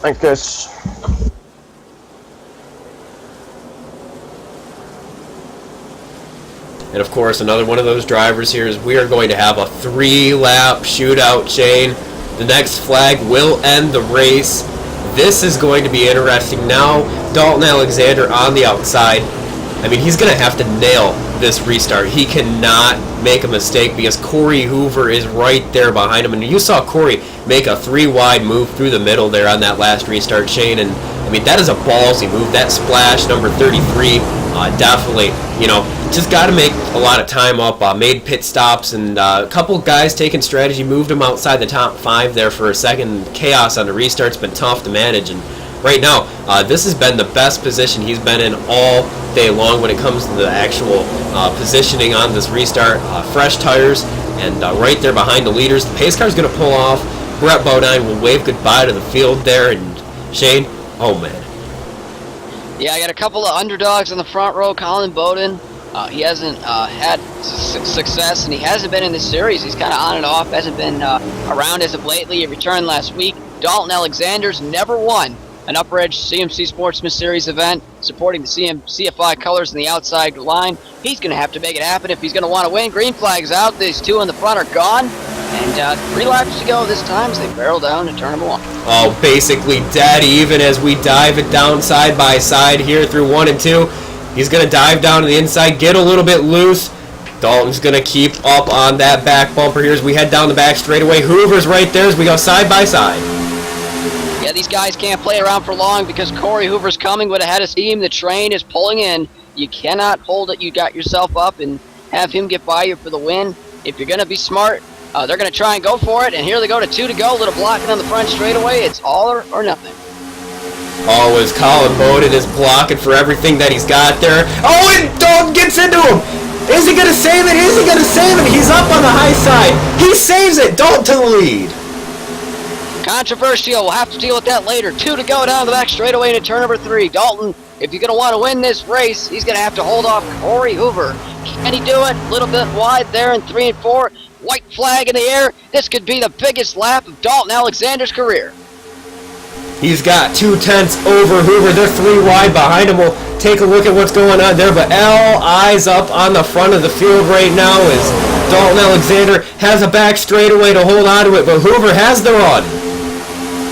S3: Thanks, guys.
S1: And of course, another one of those drivers here is we are going to have a 3-lap shootout, Shane. The next flag will end the race. This is going to be interesting. Now, Dalton Alexander on the outside. I mean, he's going to have to nail this restart. He cannot make a mistake because Corey Hoover is right there behind him. And you saw Corey make a 3-wide move through the middle there on that last restart, Shane. And, I mean, that is a ballsy move. That splash, number 33, definitely, just got to make a lot of time up. Made pit stops, and a couple guys taking strategy, moved him outside the top 5 there for a second. Chaos on the restart's been tough to manage, and right now, this has been the best position he's been in all day long when it comes to the actual positioning on this restart. Fresh tires, and right there behind the leaders. The pace car is going to pull off. Brett Bodine will wave goodbye to the field there, and Shane, oh man.
S2: Yeah, I got a couple of underdogs in the front row. Colin Bowden, he hasn't had success, and he hasn't been in this series. He's kind of on and off, hasn't been around as of lately. He returned last week. Dalton Alexander's never won an UpperEdge CMC Sportsman Series event supporting the CFI colors in the outside line. He's going to have to make it happen if he's going to want to win. Green flag's out. These two in the front are gone. And 3 laps to go this time as they barrel down to turn number 1.
S1: Oh, basically dead even as we dive it down side by side here through 1 and 2. He's going to dive down to the inside, get a little bit loose. Dalton's going to keep up on that back bumper here as we head down the back straightaway. Hoover's right there as we go side by side.
S2: Yeah, these guys can't play around for long because Corey Hoover's coming with a head of steam. The train is pulling in. You cannot hold it. You got yourself up and have him get by you for the win. If you're going to be smart, they're going to try and go for it. And here they go to 2 to go. A little blocking on the front straightaway. It's all or nothing.
S1: Oh, as Colin Bowden is blocking for everything that he's got there. Oh, and Dalton gets into him. Is he going to save it? Is he going to save it? He's up on the high side. He saves it. Dalton to the lead.
S2: Controversial. We'll have to deal with that later. 2 to go down the back straightaway into turn number 3. Dalton, if you're going to want to win this race, he's going to have to hold off Corey Hoover. Can he do it? A little bit wide there in 3 and 4. White flag in the air. This could be the biggest lap of Dalton Alexander's career.
S1: He's got 2/10 over Hoover. They're 3 wide behind him. We'll take a look at what's going on there. But all eyes up on the front of the field right now as Dalton Alexander has a back straightaway to hold on to it. But Hoover has the run.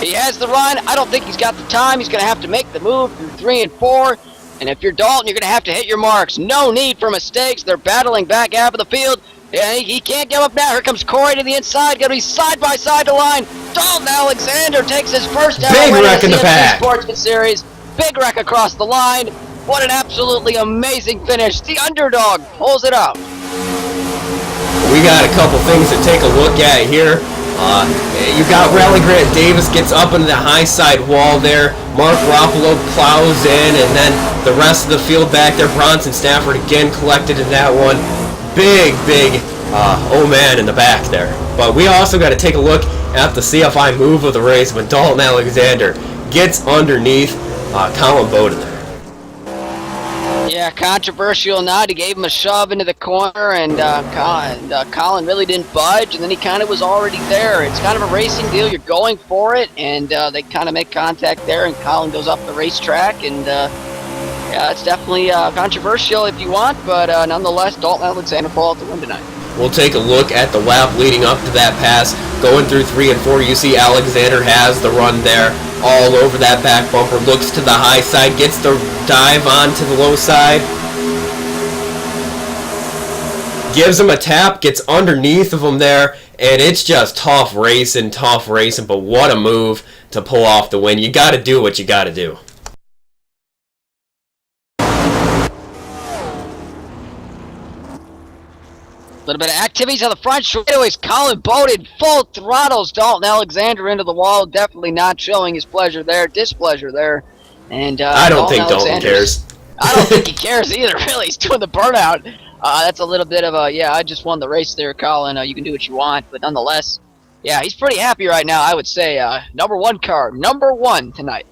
S2: He has the run. I don't think he's got the time. He's going to have to make the move through 3 and 4. And if you're Dalton, you're going to have to hit your marks. No need for mistakes. They're battling back half of the field. Yeah, he can't give up now. Here comes Corey to the inside. Going to be side by side to line. Dalton Alexander takes his first ever
S1: Big
S2: win
S1: wreck in the pack.
S2: Sportsman Series. Big wreck across the line. What an absolutely amazing finish. The underdog pulls it out.
S1: We got a couple things to take a look at here. You got Rally Grant Davis gets up into the high side wall there. Mark Roppolo plows in, and then the rest of the field back there. Bronson Stafford again collected in that one. Big, oh man in the back there. But we also got to take a look at the CFI move of the race when Dalton Alexander gets underneath Colin Bowden there.
S2: Yeah, controversial nod. He gave him a shove into the corner, and Colin really didn't budge, and then he kind of was already there. It's kind of a racing deal. You're going for it, and they kind of make contact there, and Colin goes up the racetrack, and yeah, it's definitely controversial if you want, but nonetheless, Dalton Alexander pulled out the win tonight.
S1: We'll take a look at the lap leading up to that pass. Going through 3 and 4, you see Alexander has the run there. All over that back bumper, looks to the high side, gets the dive on to the low side. Gives him a tap, gets underneath of him there, and it's just tough racing, but what a move to pull off the win. You got to do what you got to do.
S2: A little bit of activities on the front straightaways. Colin Bowden full throttles Dalton Alexander into the wall. Definitely not showing his pleasure there, displeasure there. And
S1: I don't think Dalton cares.
S2: I don't think he cares either. Really, he's doing the burnout. That's a little bit of a I just won the race there, Colin. You can do what you want, but nonetheless, yeah, he's pretty happy right now. I would say number 1 car, number 1 tonight.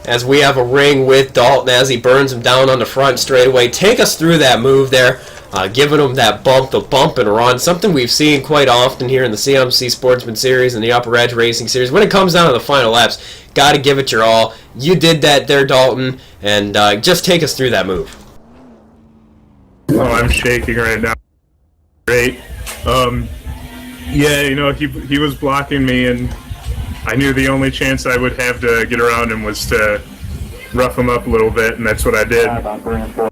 S1: As we have a ring with Dalton as he burns him down on the front straightaway. Take us through that move there. Giving him that the bump and run, something we've seen quite often here in the CMC Sportsman Series and the UpperEdge Racing Series. When it comes down to the final laps, got to give it your all. You did that there, Dalton, and just take us through that move.
S5: Oh, I'm shaking right now. Great. Yeah, you know, he was blocking me, and I knew the only chance I would have to get around him was to rough him up a little bit, and that's what I did.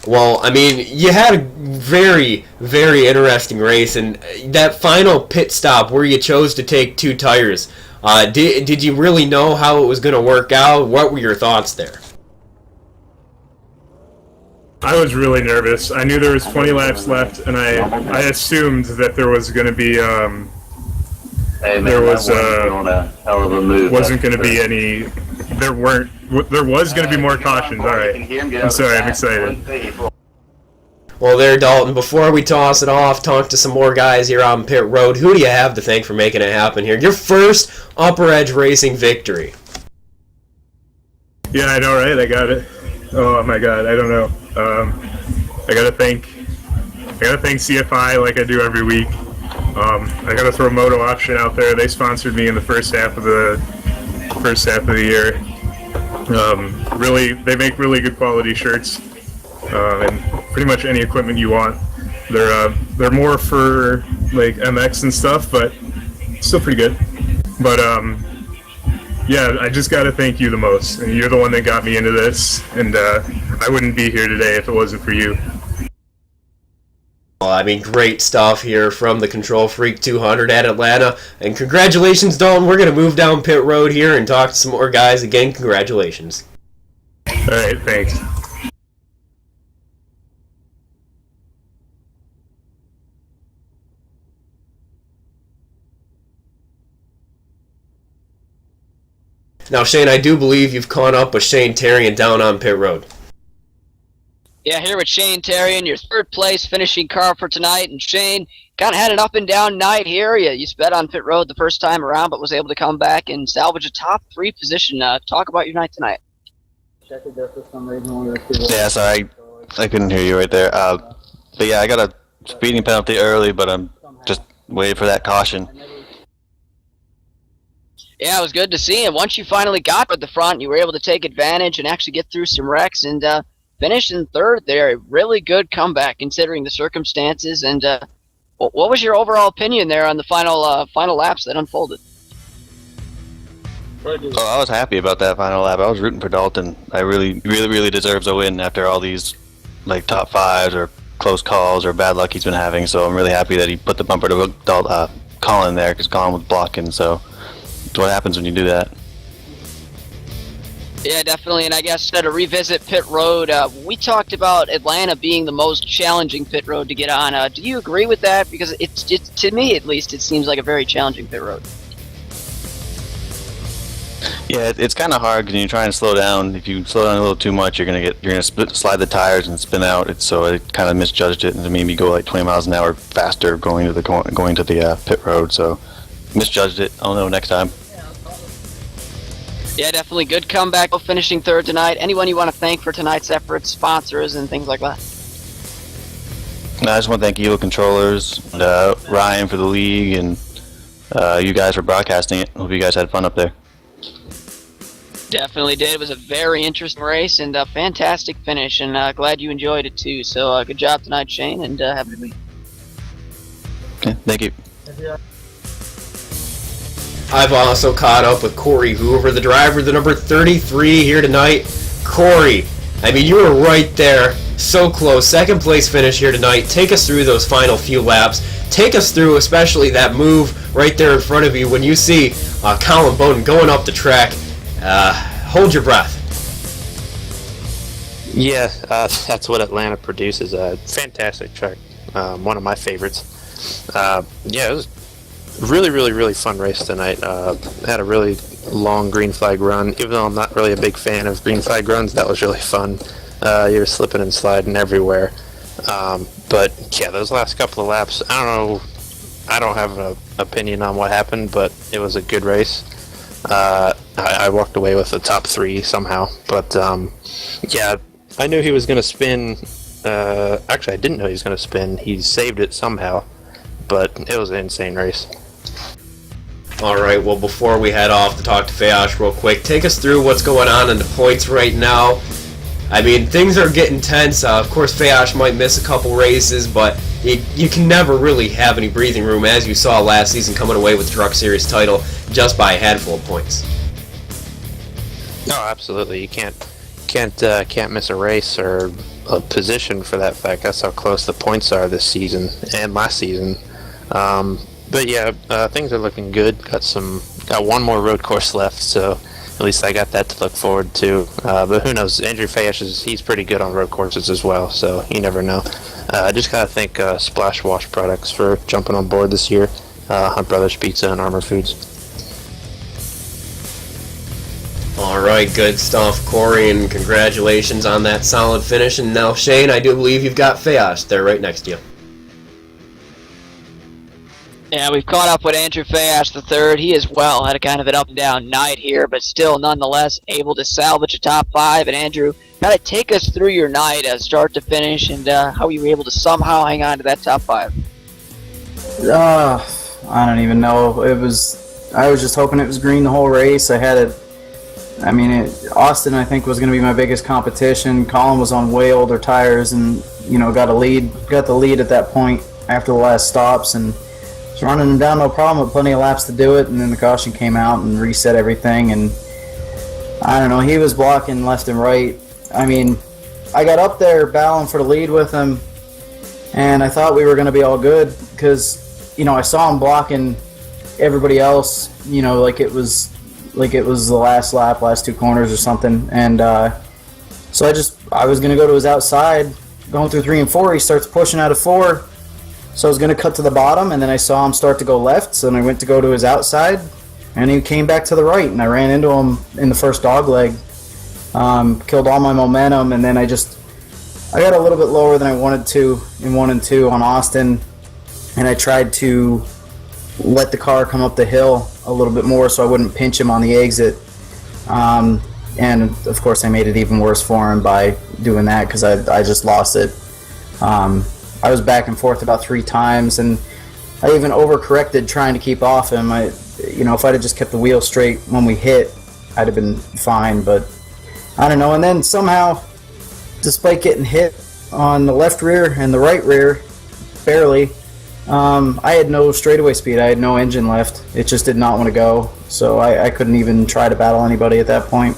S1: Well, I mean, you had a very, very interesting race, and that final pit stop where you chose to take 2 tires, did you really know how it was going to work out? What were your thoughts there?
S5: I was really nervous. I knew there was 20 laps left, and I assumed that there was going to be
S6: Hey, man,
S5: there was
S6: on a hell of a move.
S5: wasn't going to be any. There was going to be more cautions. All right. I'm sorry. I'm excited.
S1: Well, there, Dalton, before we toss it off, talk to some more guys here on pit road. Who do you have to thank for making it happen here? Your first UpperEdge Racing victory.
S5: Yeah, I know, right? I got it. Oh my God, I don't know. I gotta thank CFI like I do every week. I gotta throw Moto Option out there. They sponsored me in the first half of the year. Really, they make really good quality shirts, and pretty much any equipment you want. They're more for like MX and stuff, but still pretty good. But yeah, I just gotta thank you the most. And you're the one that got me into this, and I wouldn't be here today if it wasn't for you.
S1: Well, I mean, great stuff here from the Control Freak 200 at Atlanta. And congratulations, Dalton. We're going to move down pit road here and talk to some more guys. Again, congratulations.
S5: All right, thanks.
S1: Now, Shane, I do believe you've caught up with Shane Terrian down on pit road.
S2: Yeah, here with Shane Terrian, your third place finishing car for tonight. And Shane, kind of had an up and down night here. You sped on pit road the first time around, but was able to come back and salvage a top 3 position. Talk about your night tonight.
S4: Yeah, sorry, I couldn't hear you right there. But yeah, I got a speeding penalty early, but I'm just waiting for that caution.
S2: Yeah, it was good to see. And once you finally got at the front, you were able to take advantage and actually get through some wrecks and finish in third there. A really good comeback considering the circumstances. And what was your overall opinion there on the final laps that unfolded?
S4: Oh, I was happy about that final lap. I was rooting for Dalton. I really deserves a win after all these like top 5s or close calls or bad luck he's been having. So I'm really happy that he put the bumper to Colin there, because Colin was blocking. So it's what happens when you do that.
S2: Yeah, definitely. And I guess to revisit pit road, we talked about Atlanta being the most challenging pit road to get on. Do you agree with that? Because it's to me at least, it seems like a very challenging pit road.
S4: Yeah, it's kind of hard because you're trying to slow down. If you slow down a little too much, you're gonna slide the tires and spin out. So it kind of misjudged it and made me go like 20 miles an hour faster going to the pit road. So misjudged it. I'll know next time.
S2: Yeah, definitely good comeback. Finishing third tonight. Anyone you want to thank for tonight's efforts, sponsors, and things like that?
S4: No, I just want to thank Evo Controllers, and, Ryan for the league, and you guys for broadcasting it. Hope you guys had fun up there.
S2: Definitely did. It was a very interesting race and a fantastic finish, and glad you enjoyed it too. So good job tonight, Shane, and have a good week.
S4: Okay, thank you.
S1: I've also caught up with Corey Hoover, the driver, the number 33 here tonight. Corey, I mean, you were right there, so close. Second place finish here tonight. Take us through those final few laps. Take us through especially that move right there in front of you when you see Colin Bowden going up the track. Hold your breath.
S7: Yeah, that's what Atlanta produces. A fantastic track. One of my favorites. Yeah, it was really fun race tonight. Had a really long green flag run. Even though I'm not really a big fan of green flag runs, that was really fun. You were slipping and sliding everywhere. But yeah, those last couple of laps, I don't have an opinion on what happened, but it was a good race. I walked away with the top 3 somehow. But yeah, I knew he was going to spin. Actually, I didn't know he was going to spin. He saved it somehow, but it was an insane race.
S1: All right, well, before we head off to talk to Fayosh real quick, take us through what's going on in the points right now. I mean, things are getting tense. Of course, Fayosh might miss a couple races, but you can never really have any breathing room, as you saw last season coming away with the Truck Series title just by a handful of points.
S7: No, absolutely. You can't miss a race or a position for that fact. That's how close the points are this season and last season. But yeah, things are looking good. Got one more road course left, so at least I got that to look forward to. But who knows? Andrew Fayesh he's pretty good on road courses as well, so you never know. I just gotta thank Splash Wash Products for jumping on board this year. Hunt Brothers Pizza and Armor Foods.
S1: All right, good stuff, Corey, and congratulations on that solid finish. And now, Shane, I do believe you've got Fayas there right next to you.
S2: Yeah, we've caught up with Andrew Fayas III. He as well had a kind of an up and down night here, but still nonetheless able to salvage a top 5. And Andrew, kind of take us through your night start to finish and how you were able to somehow hang on to that top 5.
S8: I don't even know. I was just hoping it was green the whole race. Austin, I think, was going to be my biggest competition. Colin was on way older tires and, got the lead at that point after the last stops and was running him down no problem with plenty of laps to do it. And then the caution came out and reset everything. And I don't know, he was blocking left and right. I got up there battling for the lead with him and I thought we were going to be all good because, I saw him blocking everybody else, like it was the last lap, last 2 corners or something. And so I was going to go to his outside. Going through 3 and 4, he starts pushing out of 4. So I was going to cut to the bottom, and then I saw him start to go left. So then I went to go to his outside, and he came back to the right. And I ran into him in the first dog leg. Killed all my momentum, and then I got a little bit lower than I wanted to in 1 and 2 on Austin. And I tried to let the car come up the hill a little bit more so I wouldn't pinch him on the exit. And of course I made it even worse for him by doing that because I just lost it. I was back and forth about 3 times and I even overcorrected trying to keep off him. If I'd have just kept the wheel straight when we hit, I'd have been fine, but I don't know. And then somehow, despite getting hit on the left rear and the right rear, barely, I had no straightaway speed. I had no engine left. It just did not want to go. So I couldn't even try to battle anybody at that point.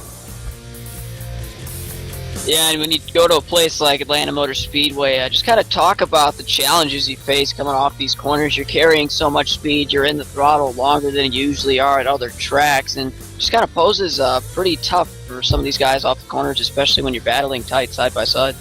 S2: Yeah, and when you go to a place like Atlanta Motor Speedway, just kind of talk about the challenges you face coming off these corners. You're carrying so much speed. You're in the throttle longer than you usually are at other tracks. And just kind of poses pretty tough for some of these guys off the corners, especially when you're battling tight side by side.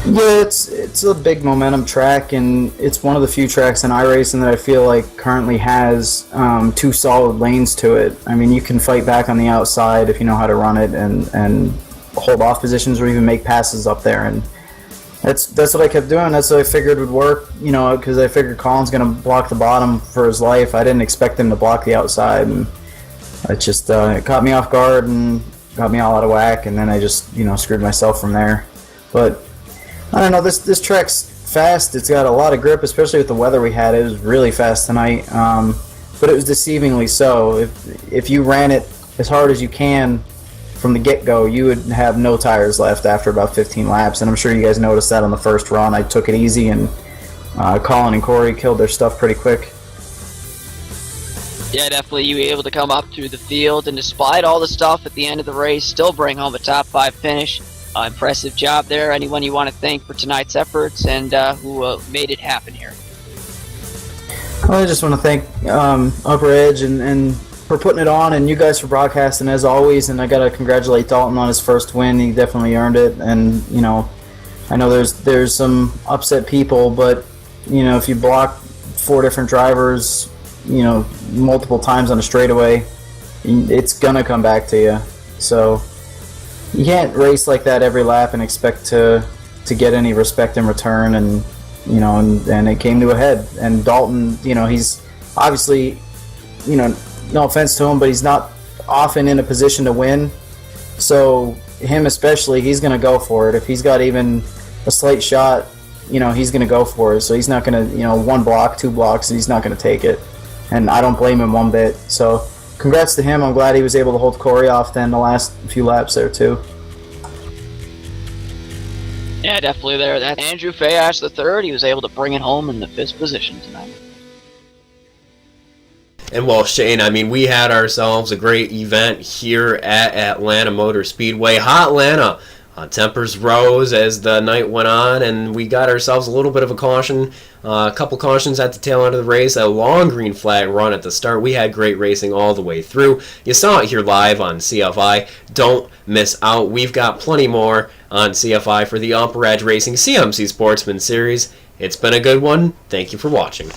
S8: Yeah, it's a big momentum track, and it's one of the few tracks in iRacing that I feel like currently has 2 solid lanes to it. You can fight back on the outside if you know how to run it and hold off positions or even make passes up there. And that's what I kept doing. That's what I figured would work, because I figured Colin's going to block the bottom for his life. I didn't expect him to block the outside, and it just it caught me off guard and got me all out of whack, and then I just screwed myself from there. But I don't know, this track's fast. It's got a lot of grip, especially with the weather we had. It was really fast tonight, but it was deceivingly so. If you ran it as hard as you can from the get-go, you would have no tires left after about 15 laps, and I'm sure you guys noticed that on the first run. I took it easy, and Colin and Corey killed their stuff pretty quick.
S2: Yeah, definitely. You were able to come up through the field, and despite all the stuff at the end of the race, still bring home a top 5 finish. Impressive job there. Anyone you want to thank for tonight's efforts and who made it happen here?
S8: Well, I just want to thank UpperEdge and for putting it on, and you guys for broadcasting as always. And I got to congratulate Dalton on his first win. He definitely earned it. And I know there's some upset people, but if you block 4 different drivers, multiple times on a straightaway, it's gonna come back to you. So you can't race like that every lap and expect to get any respect in return, and and it came to a head. And Dalton, he's obviously, no offense to him, but he's not often in a position to win. So him especially, he's going to go for it. If he's got even a slight shot, he's going to go for it. So he's not going to, 1 block, 2 blocks, he's not going to take it. And I don't blame him one bit. So congrats to him. I'm glad he was able to hold Corey off then the last few laps there too.
S2: Yeah, definitely there. That's Andrew Fayas III. He was able to bring it home in the 5th position tonight.
S1: And well, Shane, we had ourselves a great event here at Atlanta Motor Speedway. Hot Atlanta. Tempers rose as the night went on, and we got ourselves a little bit of a caution, a couple cautions at the tail end of the race, a long green flag run at the start. We had great racing all the way through. You saw it here live on CFI. Don't miss out. We've got plenty more on CFI for the UpperEdge Racing CMC Sportsman Series. It's been a good one. Thank you for watching.